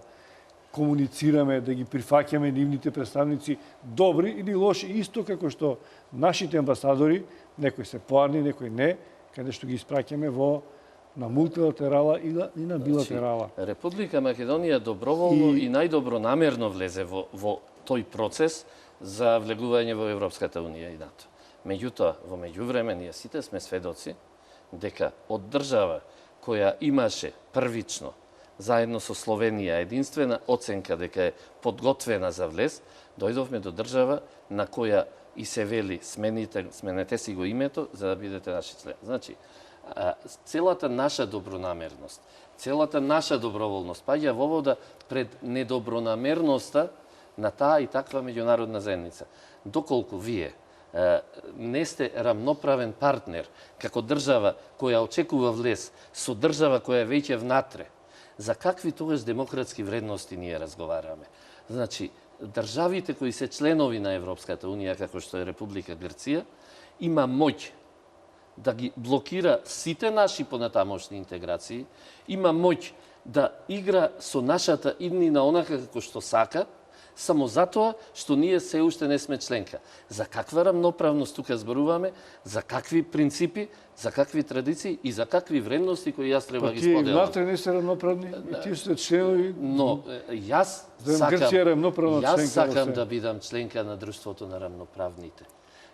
комуницираме, да ги прифаќаме нивните представници, добри или лоши, исто како што нашите амбасадори, некои се поарни, некои не, каде што ги испраќаме на мултилатерала и на билатерала. Република Македонија доброволно и најдобронамерно влезе во тој процес за влегување во Европската унија и НАТО. Меѓутоа, во меѓувреме, ние сите сме сведоци дека од држава која имаше првично, заедно со Словенија, единствена оценка дека е подготвена за влез, дојдовме до држава на која и се вели сменете си го името за да бидете наши член. Значи, целата наша добронамерност, целата наша доброволност паѓа во вода пред недобронамерноста на таа и таква меѓународна заедница. Доколку вие не сте рамноправен партнер како држава која очекува влез со држава која е веќе внатре, за какви тогаш демократски вредности ние разговараме? Значи, државите кои се членови на Европската унија, како што е Република Грција, има моќ да ги блокира сите наши понатамошни интеграции, има моќ да игра со нашата иднина онака како што сака, само затоа што ние се уште не сме членка. За каква рамноправност тука зборуваме, за какви принципи, за какви традиции и за какви вредности кои јас треба да ги споделам. Тие внатре не се рамноправни и тие сте членови. Но јас сакам да бидам членка на Друштвото на рамноправните.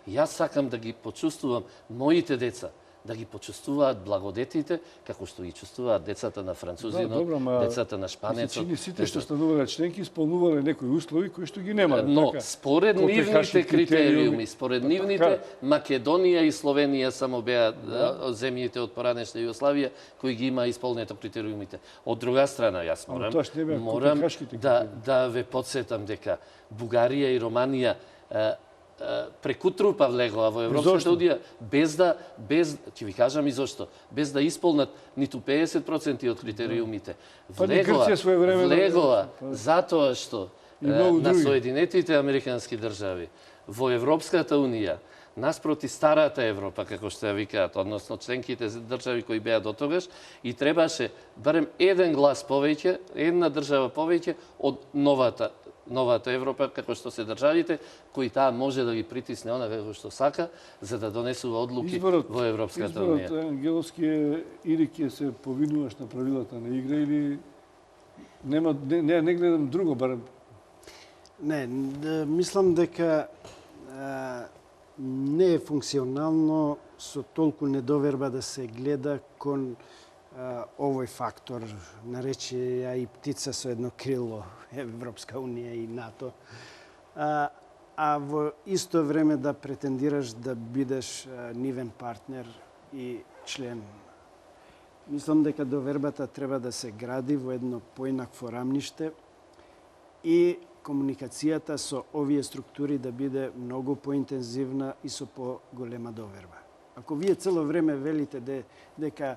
Јас сакам да ги почувствувам моите деца, да ги почувствуваат благодетите, како што ги чувствуваат децата на французинот, децата на шпанецот. Сите што станувале членки исполнувале некои услови кои што ги немале. Но според нивните критериуми, според нивните, Македонија и Словенија само беа земјите од поранешна Југославија кои ги има исполнето критериумите. Од друга страна, јас морам да ве подсетам дека Бугарија и Романија преку трупа влегоа во Европската унија без ќе ви кажам и зошто, без да исполнат ниту 50% од критериумите. Влегоа затоа што на Соединетите Американски држави во Европската унија наспроти старата Европа, како што ја викаат, односно членките држави кои беа дотогаш, и требаше барем еден глас повеќе, една држава повеќе од новата Европа, како што се државите, кои таа може да ги притисне она како што сака, за да донесува одлуки во Европската унија. Изборот Ангеловски е или ќе се повинуваш на правилата на игра, или не гледам друго, барем. Не, мислам дека не е функционално со толку недоверба да се гледа кон овој фактор, нарече ја и птица со едно крило, Европска унија и НАТО, а во исто време да претендираш да бидеш нивен партнер и член. Мислам дека довербата треба да се гради во едно поинакво рамниште и комуникацијата со овие структури да биде многу поинтензивна и со поголема доверба. Ако вие цело време велите дека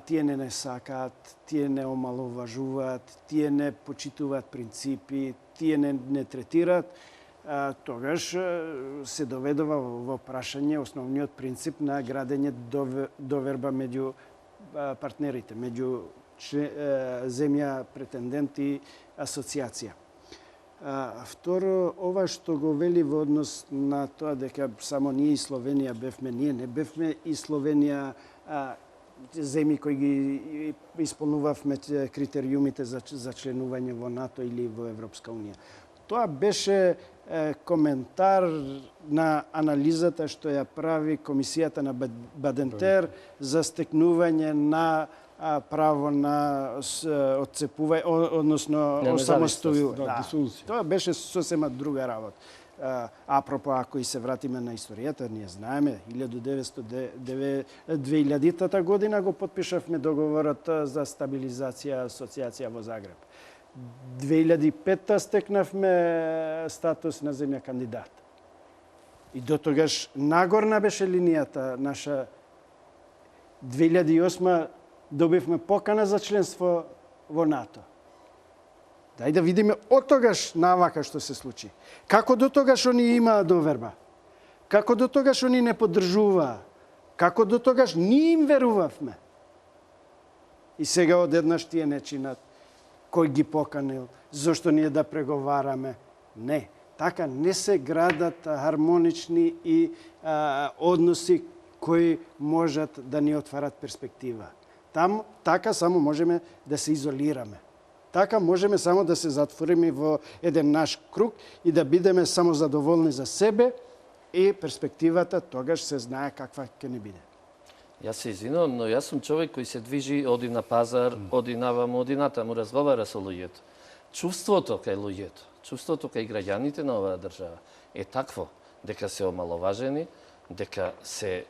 тие не сакаат, тие не омаловажуваат, тие не почитуваат принципи, тие не третираат, тогаш се доведува во прашање основниот принцип на градење доверба меѓу партнерите, меѓу земја претендент и асоциација. Второ, ова што го вели во однос на тоа дека само ние и Словенија бевме, ние не бевме и Словенија земји кои ги исполнувавме критериумите за членување во НАТО или во Европска унија. Тоа беше коментар на анализата што ја прави Комисијата на Бадентер за стекнување на право на отцепување, односно осамостојување. Тоа беше сосема друга работа. Апропо, ако и се вратиме на историјата, ние знаеме, 2000-та година го подпишавме договорот за стабилизација асоциација во Загреб. 2005-та стекнавме статус на земја кандидат. И до тогаш нагорна беше линијата наша. 2008 добивме покана за членство во НАТО. Дај да видиме од тогаш навака што се случи. Како до тогаш они имаа доверба? Како до тогаш они не поддржуваа? Како до тогаш ние им верувавме? И сега одеднаш тие не чинат. Кој ги поканил? Зошто ние да преговараме? Не. Така не се градат хармонични и односи кои можат да ни отварат перспектива. Така само можеме да се изолираме. Така можеме само да се затвориме во еден наш круг и да бидеме само задоволни за себе и перспективата тогаш се знае каква ќе не биде. Јас се извинувам, но јас сум човек кој се движи, оди на пазар, оди наваму, оди натаму, разговара со луѓето. Чувството кај луѓето, чувството кај граѓаните на оваа држава е такво дека се омаловажени, дека се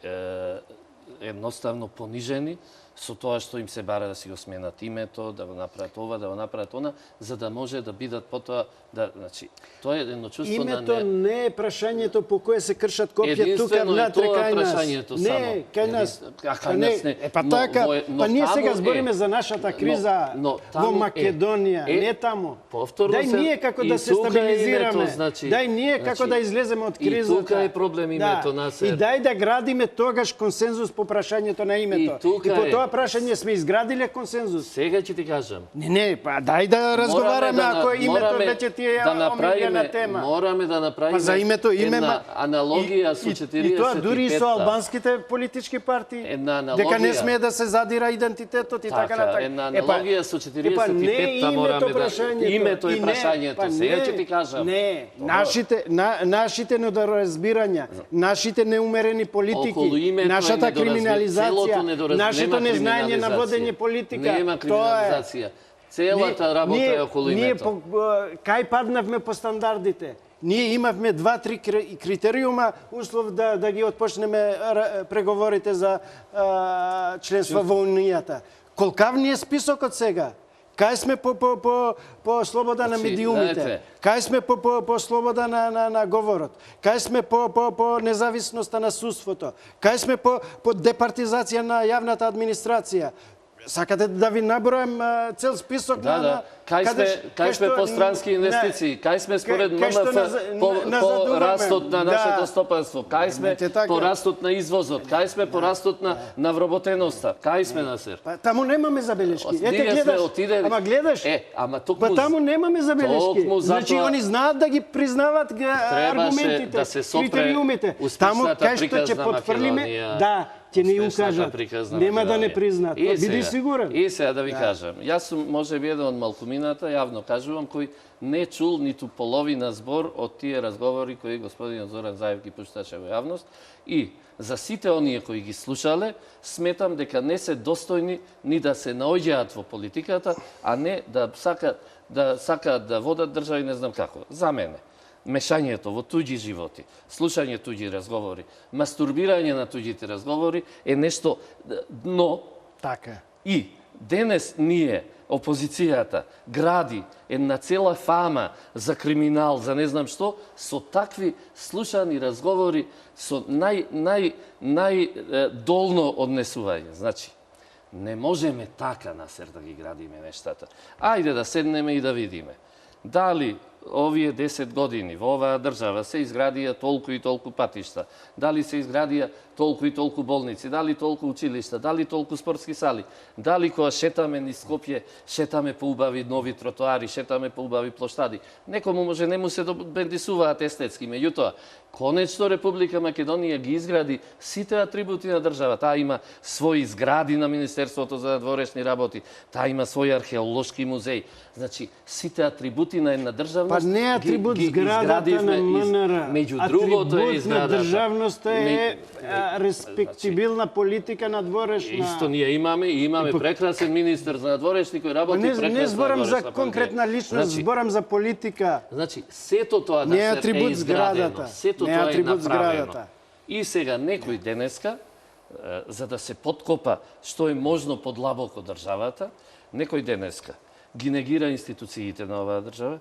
едноставно понижени со тоа што им се бара да си го сменат името, да го направат ова, да го направат она, за да може да бидат потоа значи тоа е едно чувство на името не е прашањето по кое се кршат копија тука внатре кај нас. Не, кај нас. Па така, па ние сега збориме за нашата криза во Македонија, не таму. Дај ние како да се стабилизираме. Дај ние како да излеземе од кризата. И тука е проблем името Насер. И дај да градиме тогаш консензус по прашањето на името. И по тоа прашање сме изградиле консензус. Сега ќе ти кажам. Не, па дај да разговараме ако името веќе ти е омилена тема. Мораме да направиме една аналогија со 45-та. И тоа дури и со албанските политички партии. Дека не смее да се задира идентитетот и така натака. Една аналогија со 45-та мораме да... Името е прашањето. Сега ќе ти кажам. Не, нашите недоразбирања, нашите неумерени политики, нашата криминализација, нашето незнаење на водење политика. Нема криминализација. Целата работа е околу името. Ние кај паднавме по стандардите? Ние имавме 2-3 критериума услов да ги отпочнеме преговорите за членство во Унијата. Колкав ни е списокот сега? Кај сме по слобода на медиумите? Кај сме по слобода на говорот? Кај сме по независноста на судството? Кај сме по департизација на јавната администрација? Сакате да ви набројам цел список на... Кај сме по странски инвестиции? Кај сме според ММФ по растот на нашето стопанство? Кај сме по растот на извозот? Кај сме по растот на вработеноста? Кај сме, Насер? Таму немаме забелешки. Ете гледаш, ама гледаш. Па таму немаме забелешки. Значи, они знаат да ги признават аргументите, критериумите. Таму кај што ќе потврлиме, ќе не ја Успешната укажат. приказна Нема да не македонија. признаат. И Биди сега- сигурен. И сега да ви кажам, јас сум можеби еден од малкумината, јавно кажувам, кој не чул ниту половина збор од тие разговори кои господин Зоран Заев ги пушташе во јавност. И за сите оние кои ги слушале, сметам дека не се достојни ни да се наоѓаат во политиката, а не да сакаат да водат држава и не знам како. За мене, мешањето во туѓи животи, слушање туѓи разговори, мастурбирање на туѓите разговори е нешто дно. Така. И денес ние, опозицијата, гради една цела фама за криминал, за не знам што, со такви слушани разговори, со најдолно однесување. Значи, не можеме така, Насер, да ги градиме нештата. Ајде да седнеме и да видиме. Дали овие 10 години во оваа држава се изградија толку и толку патишта, дали се изградија толку и толку болници, дали толку училишта, дали толку спортски сали, дали кога шетаме низ Скопје, шетаме по убави нови тротоари, шетаме по убави плоштади. Некому може не му се бендисуваат естетски, меѓутоа, конечно Република Македонија ги изгради сите атрибути на држава. Таа има своји згради на Министерството за надворешни работи, таа има свој археолошки музеј. Значи, сите атрибути на една државност Па не атрибут зградата на МНР. Меѓу другото е Атрибут на изградата. државноста е респектибилна политика надворешна. Исто ние имаме прекрасен министер за надворешни кој работи прекрасно. Не зборам за конкретна личност, зборам за политика. Значи, сето тоа Не е да се атрибут е изградено, зградата. сето Не е тоа е атрибут направено. зградата. И сега некој денеска, за да се подкопа што е можно подлабоко државата, некој денеска ги негира институциите на оваа држава,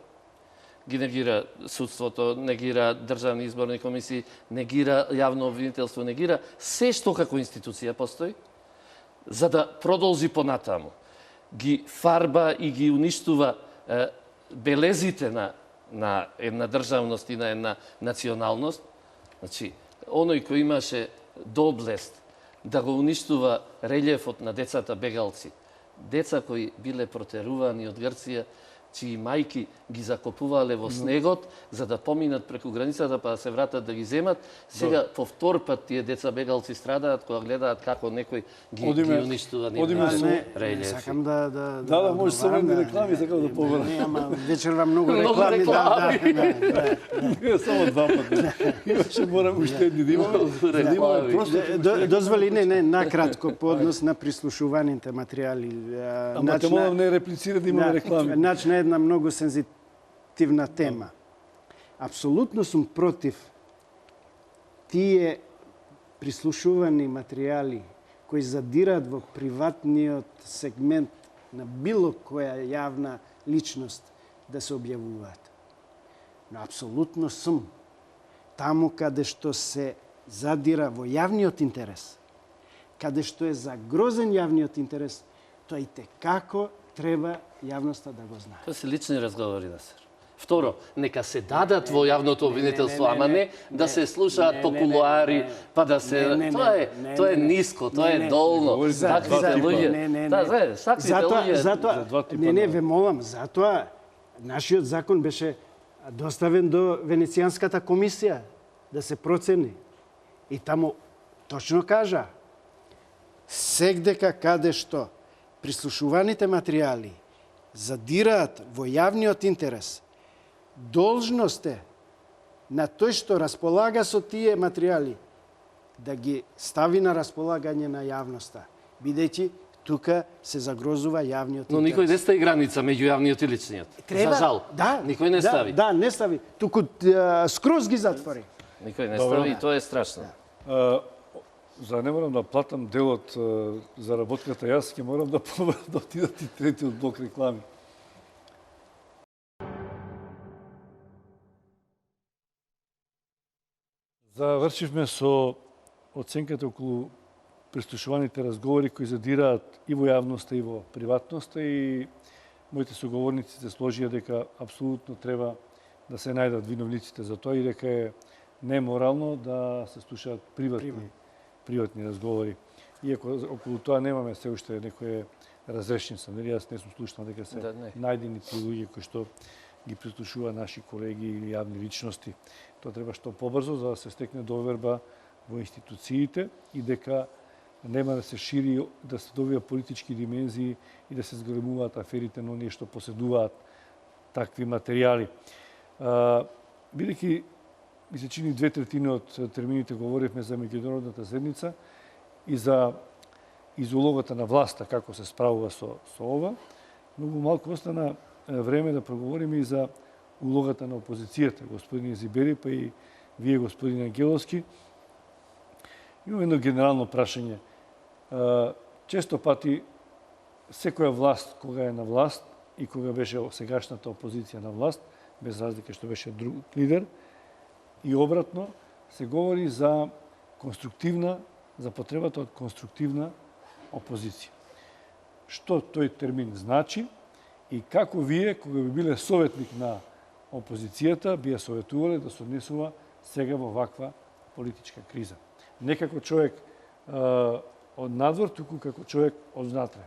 ги негира судството, негира државни изборни комисии, негира јавно обвинителство, негира се што како институција постои, за да продолжи понатаму. Ги фарба и ги уништува белезите на една државност и на една националност. Значи, оној кој имаше доблест да го уништува релјефот на децата бегалци, деца кои биле протерувани од Грција, чии мајки ги закопувале во снегот за да поминат преку границата па да се вратат да ги земат. Сега по втор пат тие деца бегалци страдаат кога гледаат како некој ги уништува нивните релјефи. Сакам да Да, може само едни реклами, сакам да побарам. Не, ама вечерва многу Многу реклами. реклами. Само два пати. Имаше морам уште едни да имаме. За да имаме просто... Дозволи, не, накратко, по однос на прислушуваните материјали. Ама те молам не реплицира да имаме реклами. Нач на една многу сензитивна тема. Апсолутно сум против тие прислушувани материјали кои задираат во приватниот сегмент на било која јавна личност да се објавуваат. Но апсолутно сум таму каде што се задира во јавниот интерес, каде што е загрозен јавниот интерес, тоа и текако треба јавноста да го знае. Тоа се лични разговори, Насер. Второ, нека се дадат во јавното обвинителство, ама не да се слушаат по кулоари, па да се... Тоа е ниско, тоа е долно. Таквите луѓе... Таквите луѓе... Затоа, не, ве молам, затоа нашиот закон беше доставен до Венецијанската комисија да се процени. И таму точно кажа, сегдека каде што прислушуваните материјали задираат во јавниот интерес, должност е на тој што располага со тие материјали да ги стави на располагање на јавноста, бидејќи тука се загрозува јавниот интерес. Но никој не стави граница меѓу јавниот и личниот. За жал. Да, никој не стави. Да, не стави. Туку скроз ги затвори. Никој не стави и тоа е страшно. За не морам да платам делот за работката јас, ќе морам да отидат и третиот блок реклами. Завршивме со оценката околу прислушуваните разговори кои задираат и во јавноста и во приватноста, и моите соговорници се сложија дека апсолутно треба да се најдат виновниците за тоа и дека е неморално да се слушаат приватни разговори. Иако околу тоа немаме се уште некоја разрешница, нели јас не сум слушнал дека се најдени тие луѓе кои што ги прислушува наши колеги или јавни личности. Тоа треба што побрзо за да се стекне доверба во институциите и дека нема да се шири, да се добија политички димензии и да се зголемуваат аферите на оние што поседуваат такви материјали. Бидејќи ми се чини 2/3 од термините говоривме за меѓународната заедница и за улогата на власта, како се справува со ова, многу малку остана време да проговориме и за улогата на опозицијата. Господин Зибери, па и вие, господин Ангеловски. Имам едно генерално прашање. Често пати, секоја власт, кога е на власт и кога беше сегашната опозиција на власт, без разлика што беше друг лидер, и обратно, се говори за потребата од конструктивна опозиција. Што тој термин значи и како вие, кога би биле советник на опозицијата, би ја советувале да се однесува сега во ваква политичка криза. Не како човек од надвор, туку како човек од внатре.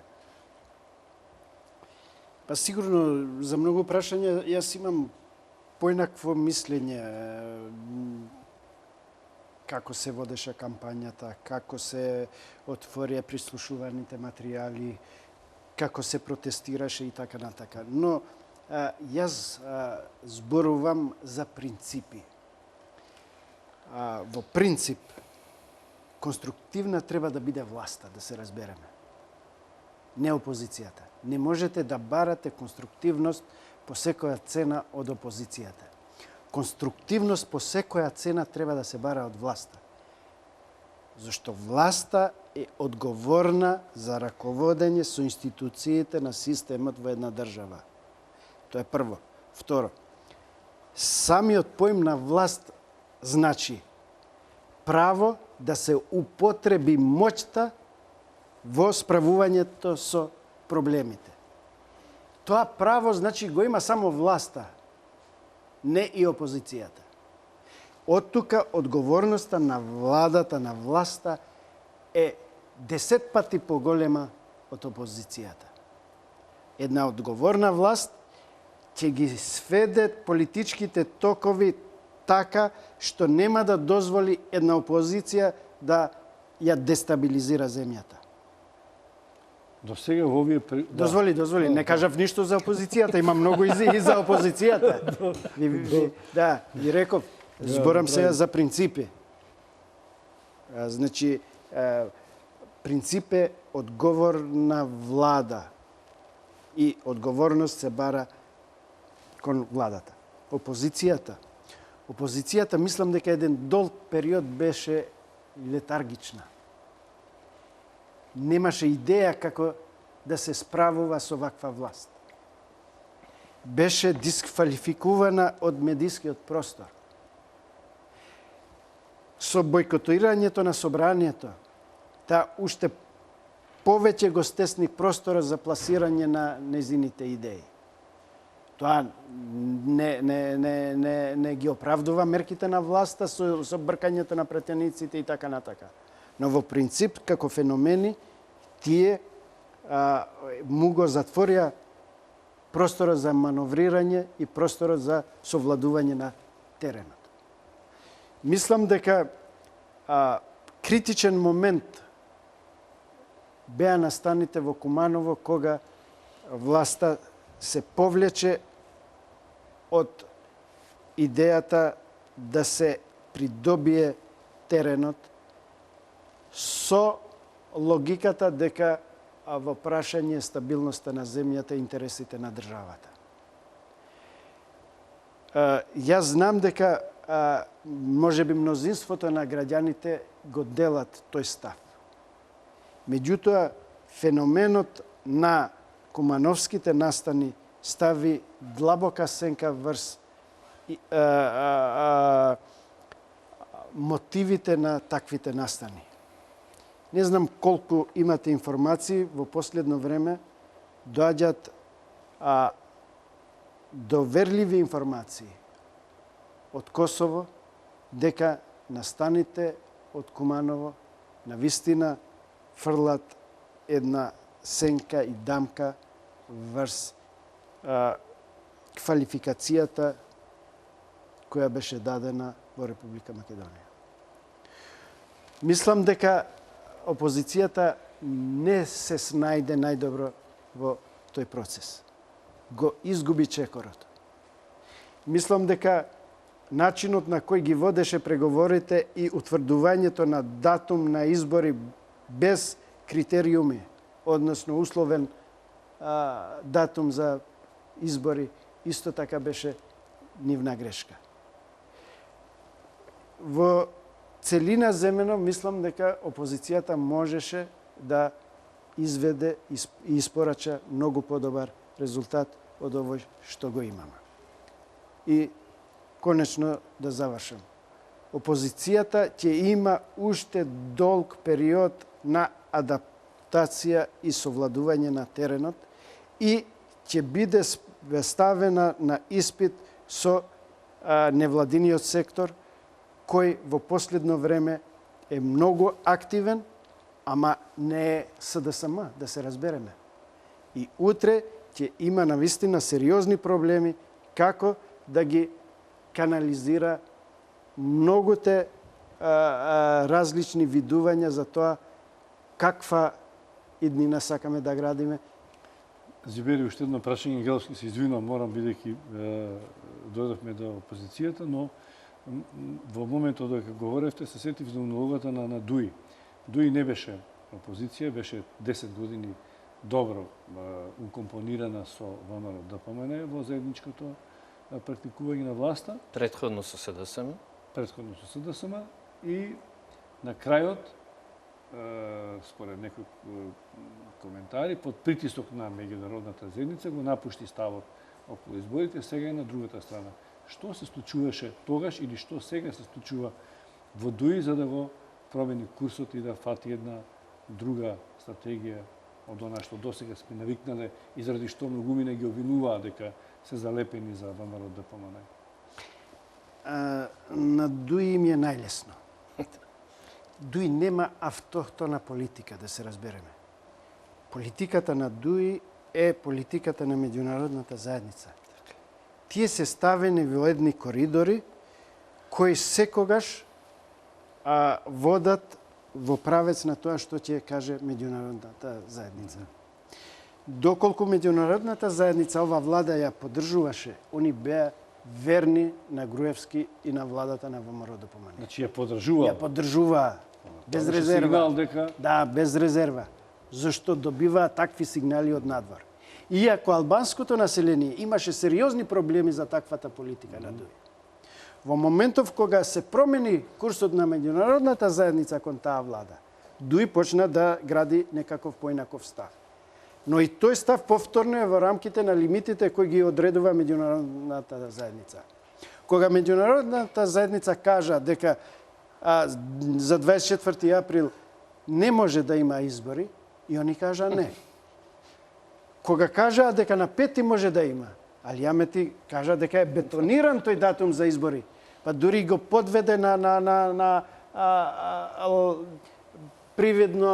Па сигурно за многу прашања јас имам поинакво мислење како се водеше кампањата, како се отворија прислушуваните материјали, како се протестираше и така натака. Но јас зборувам за принципи. Во принцип, конструктивна треба да биде власта, да се разбереме. Не опозицијата. Не можете да барате конструктивност по секоја цена од опозицијата. Конструктивност по секоја цена треба да се бара од власта. Зашто власта е одговорна за раководење со институциите на системот во една држава. Тоа е прво. Второ, самиот поим на власт значи право да се употреби моќта во справувањето со проблемите. Тоа право значи го има само власта, не и опозицијата. Од тука одговорноста на владата, на власта е 10 пати поголема од опозицијата. Една одговорна власт ќе ги сведе политичките токови така што нема да дозволи една опозиција да ја дестабилизира земјата. До сега во овие... Дозволи. Не кажав ништо за опозицијата. Има многу и за опозицијата. Да, ви реков. Зборам сега за принципи. Значи, принцип е одговорна влада. И одговорност се бара кон владата. Опозицијата, мислам дека еден долг период беше летаргична. Немаше идеја како да се справува со ваква власт. Беше дисквалификувана од медискиот простор. Со бојкотирањето на собранието, таа уште повеќе го стесни простора за пласирање на незините идеи. Тоа не ги оправдува мерките на власта со бркањето на пратениците и така натака. Но во принцип, како феномени, тие му го затворија простора за мановрирање и простора за совладување на теренот. Мислам дека критичен момент беа настаните во Куманово кога власта се повлече од идејата да се придобие теренот со логиката дека во прашање стабилноста на земјата и интересите на државата. Јас знам дека можеби мнозинството на граѓаните го делат тој став. Меѓутоа, феноменот на кумановските настани стави длабока сенка врз мотивите на таквите настани. Не знам колку имате информации, во последно време доаѓаат доверливи информации од Косово дека настаните од Куманово навистина фрлат една сенка и дамка врз квалификацијата која беше дадена во Република Македонија. Мислам дека опозицијата не се снајде најдобро во тој процес. Го изгуби чекорот. Мислам дека начинот на кој ги водеше преговорите и утврдувањето на датум на избори без критериуми, односно условен датум за избори, исто така беше нивна грешка. Во целина земено, мислам дека опозицијата можеше да изведе и испорача многу подобар резултат од овој што го имаме. И конечно да завршам. Опозицијата ќе има уште долг период на адаптација и совладување на теренот и ќе биде ставена на испит со невладиниот сектор, кој во последно време е многу активен, ама не е СДСМ, да се разбереме. И утре ќе има навистина сериозни проблеми како да ги канализира многуте различни видувања за тоа каква иднина сакаме да градиме. Зибери, уште едно прашање, Геловски се извинувам, морам, бидејќи дојдовме до опозицијата, но во моментот дека говоревте се сетив за улогата на Дуи. Дуи не беше опозиција, беше 10 години добро укомпонирана со ВМРО ДПМН во заедничкото практикување на власта. Предходно со СДСМ. Предходно со СДСМ и на крајот, според некои коментари, под притисок на меѓународната заедница го напушти ставот околу изборите, сега е на другата страна. Што се случуваше тогаш или што сега се случува во Дуи за да го промени курсот и да фати една друга стратегија од она што досега сме навикнале и заради што многумина ги обвинуваат дека се залепени за ВМРО ДПМН? На Дуи им е најлесно. Дуи нема автохтона политика, да се разбереме. Политиката на Дуи е политиката на меѓународната заедница. Тие се ставени во едни коридори кои секогаш водат во правец на тоа што ќе каже меѓународната заедница. Доколку меѓународната заедница ова влада ја поддржуваше, они беа верни на Груевски и на владата на ВМРО ДПМН. Значи ја поддржуваа. Ја поддржуваа без резерва. Да, без резерва. Зашто добиваа такви сигнали од надвор. Иако албанското население имаше сериозни проблеми за таквата политика на Дуи. Во моментов кога се промени курсот на меѓународната заедница кон таа влада, Дуи почна да гради некаков поинаков став. Но и тој став повторно е во рамките на лимитите кои ги одредува меѓународната заедница. Кога меѓународната заедница кажа дека за 24 април не може да има избори, и они кажа не. Кога кажаа дека на 5 може да има, Али Амети кажа дека е бетониран тој датум за избори, па дури го подведе на привидно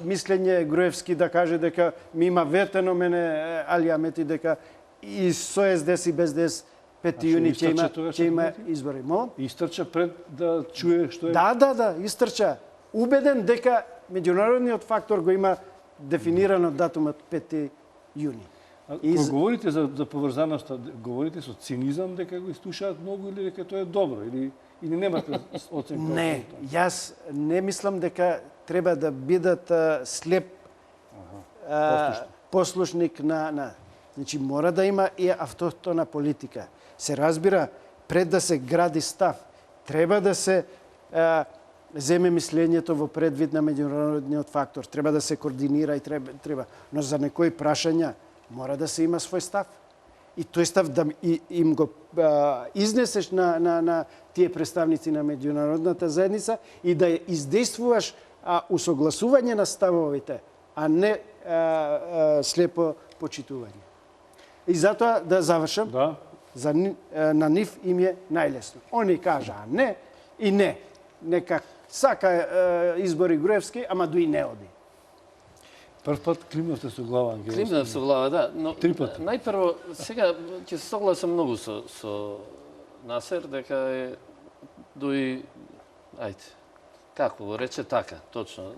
мислење Груевски да каже дека ми има ветено мене Али Амети дека и со СДС и без ДС 5 јуни ќе има избори. Истрча пред да чуе што е. Да, истрча. Убеден дека меѓународниот фактор го има дефинирано датумот 5 јуни. Кога говорите за поврзаноста, говорите со цинизам дека го истушаат многу или дека тоа е добро или немате оценка? Не, јас не мислам дека треба да бидат слеп послушник на. Значи мора да има и автохтона политика. Се разбира, пред да се гради став, треба да се земе мислењето во предвид на меѓународниот фактор, треба да се координира и треба. Но за некои прашања мора да се има свој став. И тој став да им го изнесеш на тие представници на меѓународната заедница и да издействуваш усогласување на ставовите, а не слепо почитување. И затоа да завршам, да. На нив им е најлесно. Они кажаа не и не. Нека сака избори Груевски, ама Дуи не оди. Прв пат климнавте со глава, Ангеловски. Климнав со глава, да. Но 3 пати. Најпрво, сега ќе се согласам многу со Насер дека е Дуи, Како го рече така, точно.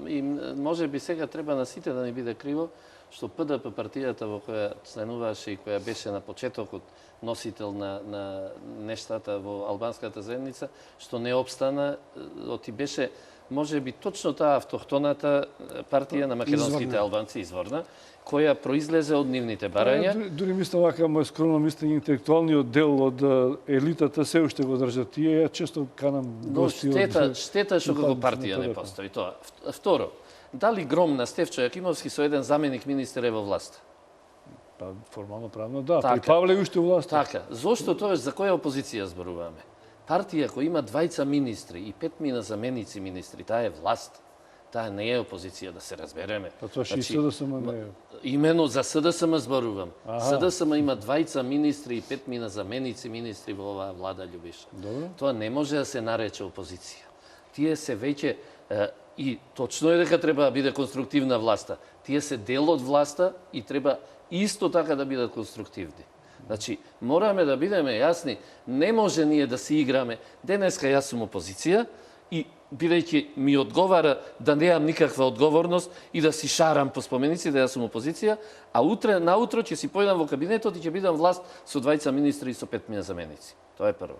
И може би сега треба на сите да ни биде криво што ПДП партијата во која членуваше и која беше на почетокот носител на нештата во албанската заедница, што не обстана, оти беше може би точно таа автохтоната партија на македонските албанци изворна, која произлезе од нивните барања. Дури мислам вака, мој скромно мислење, интелектуалниот дел од елитата се уште го држат. Тие ја често канам гости од... Штета што како партија не постои тоа. Второ, дали гром на Стефчо Јакимовски со еден заменик министер е во власт? Па, формално правно да, Така. при Павле уште власт. Така, зошто тоа за која опозиција зборуваме? Партија која има 2 министри и 5 заменици министри, таа е власт. Таа не е опозиција, да се разбереме. Па тоа што и СДСМ не е. Имено за СДСМ зборувам. СДСМ има 2 министри и 5 заменици министри во оваа влада, Љубиша. Добро. Тоа не може да се нарече опозиција. Тие се веќе и точно е дека треба да биде конструктивна власта. Тие се дел од власта и треба исто така да бидат конструктивни. Значи, мораме да бидеме јасни, не може ние да си играме. Денеска јас сум опозиција и бидејќи ми одговара да немам никаква одговорност и да си шарам по споменици да јас сум опозиција, а утре наутро ќе си појдам во кабинетот и ќе бидам власт со 2 министри и со 5 заменици. Тоа е прво.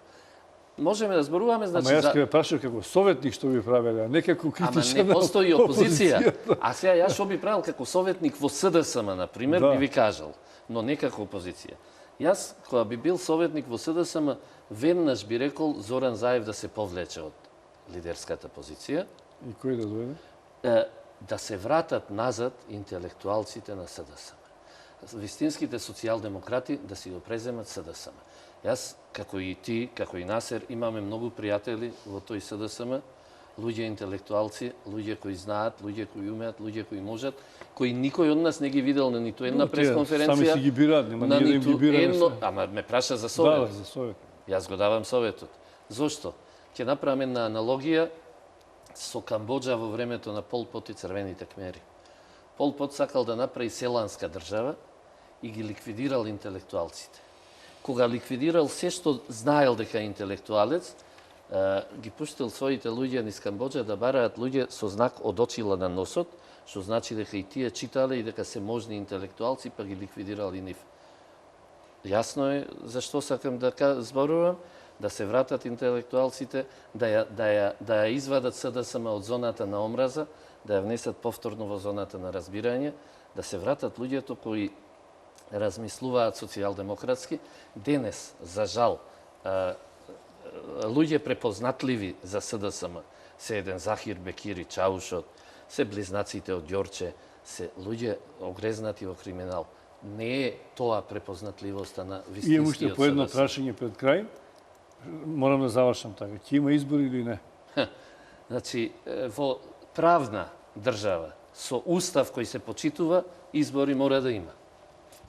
Можеме да зборуваме, значи... Ама јас ке прашав како советник што би правеле, а не како критичен... Ама не постои опозиција. А сега јас што би правил како советник во СДСМ, например, би ви кажал, но не како опозиција. Јас, кога би бил советник во СДСМ, веднаш би рекол Зоран Заев да се повлече од лидерската позиција. И кој да дојде? Да се вратат назад интелектуалците на СДСМ. Вистинските социјалдемократи да си го преземат СДСМ. Јас, како и ти, како и Насер, имаме многу пријатели во тој СДСМ, луѓе интелектуалци, луѓе кои знаат, луѓе кои умеат, луѓе кои можат, кои никој од нас не ги видел на ниту една пресконференција. Сами си ги бираат, нема ние да им ги бираме. Ама ме праша за совет. Да, за совет. Јас го давам советот. Зошто? Ќе направам една аналогија со Камбоџа во времето на Пол Пот и црвените кмери. Пол Пот сакал да направи селанска држава и ги ликвидирал интелектуалците. Кога ликвидирал се што знаел дека е интелектуалец, ги пуштил своите луѓе низ Камбоџа да бараат луѓе со знак од очила на носот, што значи дека и тие читале и дека се можни интелектуалци, па ги ликвидирал и нив. Јасно е зашто сакам да зборувам, да се вратат интелектуалците, да ја извадат СДСМ од зоната на омраза, да ја внесат повторно во зоната на разбирање, да се вратат луѓето кои размислуваат социјалдемократски. Денес, за жал, луѓе препознатливи за СДСМ се еден Захир Бекири, Чаушот, се близнаците од Ѓорче, се луѓе огрезнати во криминал. Не е тоа препознатливоста на вистинскиот Имам уште по едно прашање пред крај. Морам да завршам така. Ќе има избори или не? Значи, во правна држава, со устав кој се почитува, избори мора да има.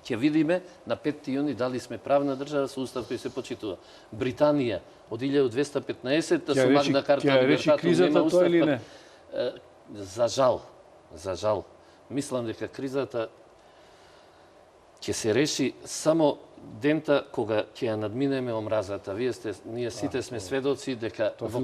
Ќе видиме на 5 јуни дали сме правна држава со устав кој се почитува. Британија од 1215 со Магна Карта Либертатум нема устав. Тоа или не? За жал. Мислам дека кризата ќе се реши само дента кога ќе ја надминеме омразата. Ние сите сме сведоци дека во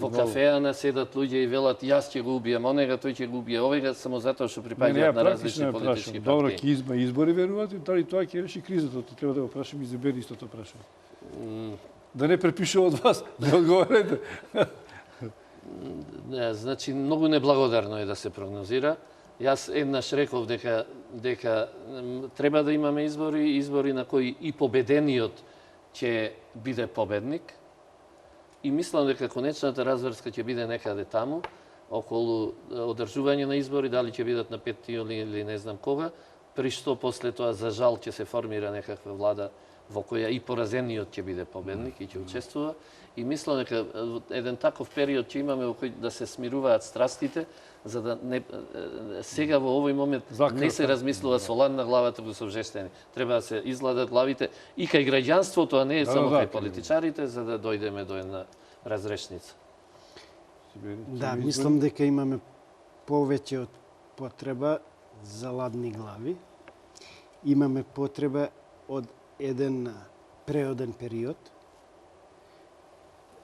кафеана седат луѓе и велат јас ќе го убијам онега, тој ќе го убие овега само затоа што припаѓаат на различни политички партии. Добро, ќе има избори верувате, дали тоа ќе реши кризата? Треба да го прашам и Изабели истото прашање. Да не препишува од вас, да одговорите. Значи, многу неблагодарно е да се прогнозира. Јас еднаш реков дека треба да имаме избори на кои и победениот ќе биде победник. И мислам дека конечната разврска ќе биде некаде таму, околу одржување на избори, дали ќе бидат на 5 јули или не знам кога, при што после тоа за жал ќе се формира некаква влада во која и поразениот ќе биде победник и ќе учествува. И мислам дека еден таков период ќе имаме во кој да се смируваат страстите, за да не сега во овој момент не се размислува со лан на главата, го со жестени. Треба да се изгладат главите и кај граѓанството, а не само кај политичарите, за да дојдеме до една разрешница. Да, мислам дека имаме повеќе од потреба за ладни глави. Имаме потреба од еден преоден период.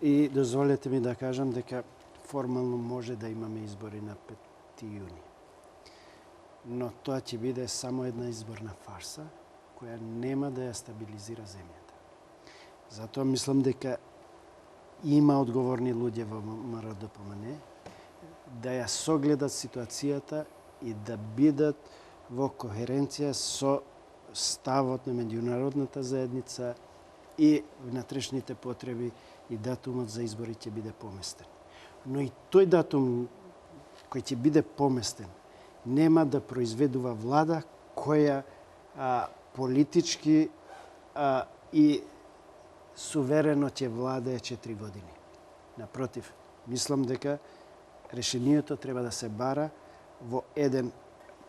И дозволете ми да кажам дека формално може да имаме избори на 5 јуни. Но тоа ќе биде само една изборна фарса која нема да ја стабилизира земјата. Затоа мислам дека има одговорни луѓе во МРДПМН да ја согледат ситуацијата и да бидат во кохеренција со ставот на меѓународната заедница и внатрешните потреби и датумот за избори ќе биде поместен. Но и тој датум кој ќе биде поместен нема да произведува влада која политички и суверено ќе владее 4 години. Напротив, мислам дека решението треба да се бара во еден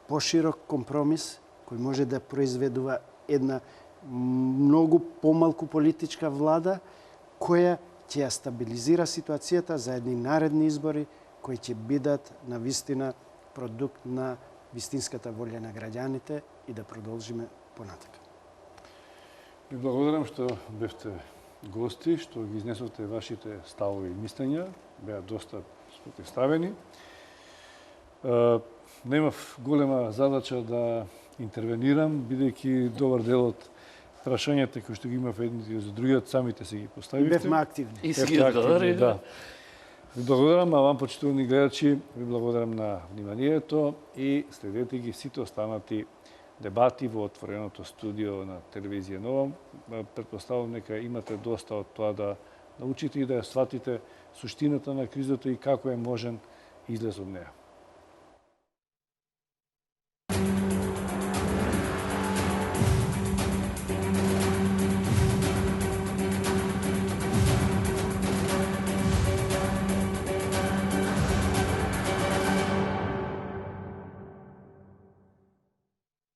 поширок компромис кој може да произведува една многу помалку политичка влада која ќе ја стабилизира ситуацијата за едни наредни избори кои ќе бидат на вистина продукт на вистинската волја на граѓаните и да продолжиме понатака. Ви благодарам што бевте гости, што ги изнесовте вашите ставови и мислења, беа доста спротивставени. Немав голема задача да интервенирам, бидејќи добар дел од прашањата кои што ги имав едните и за другиот, самите се ги поставивте. Бевме активни. И си ги одговори. Да. Ви благодарам, а вам, почитувани гледачи, ви благодарам на вниманието и следете ги сите останати дебати во отвореното студио на телевизија Нова. Претпоставувам дека имате доста од тоа да научите и да ја сватите суштината на кризата и како е можен излез од неа.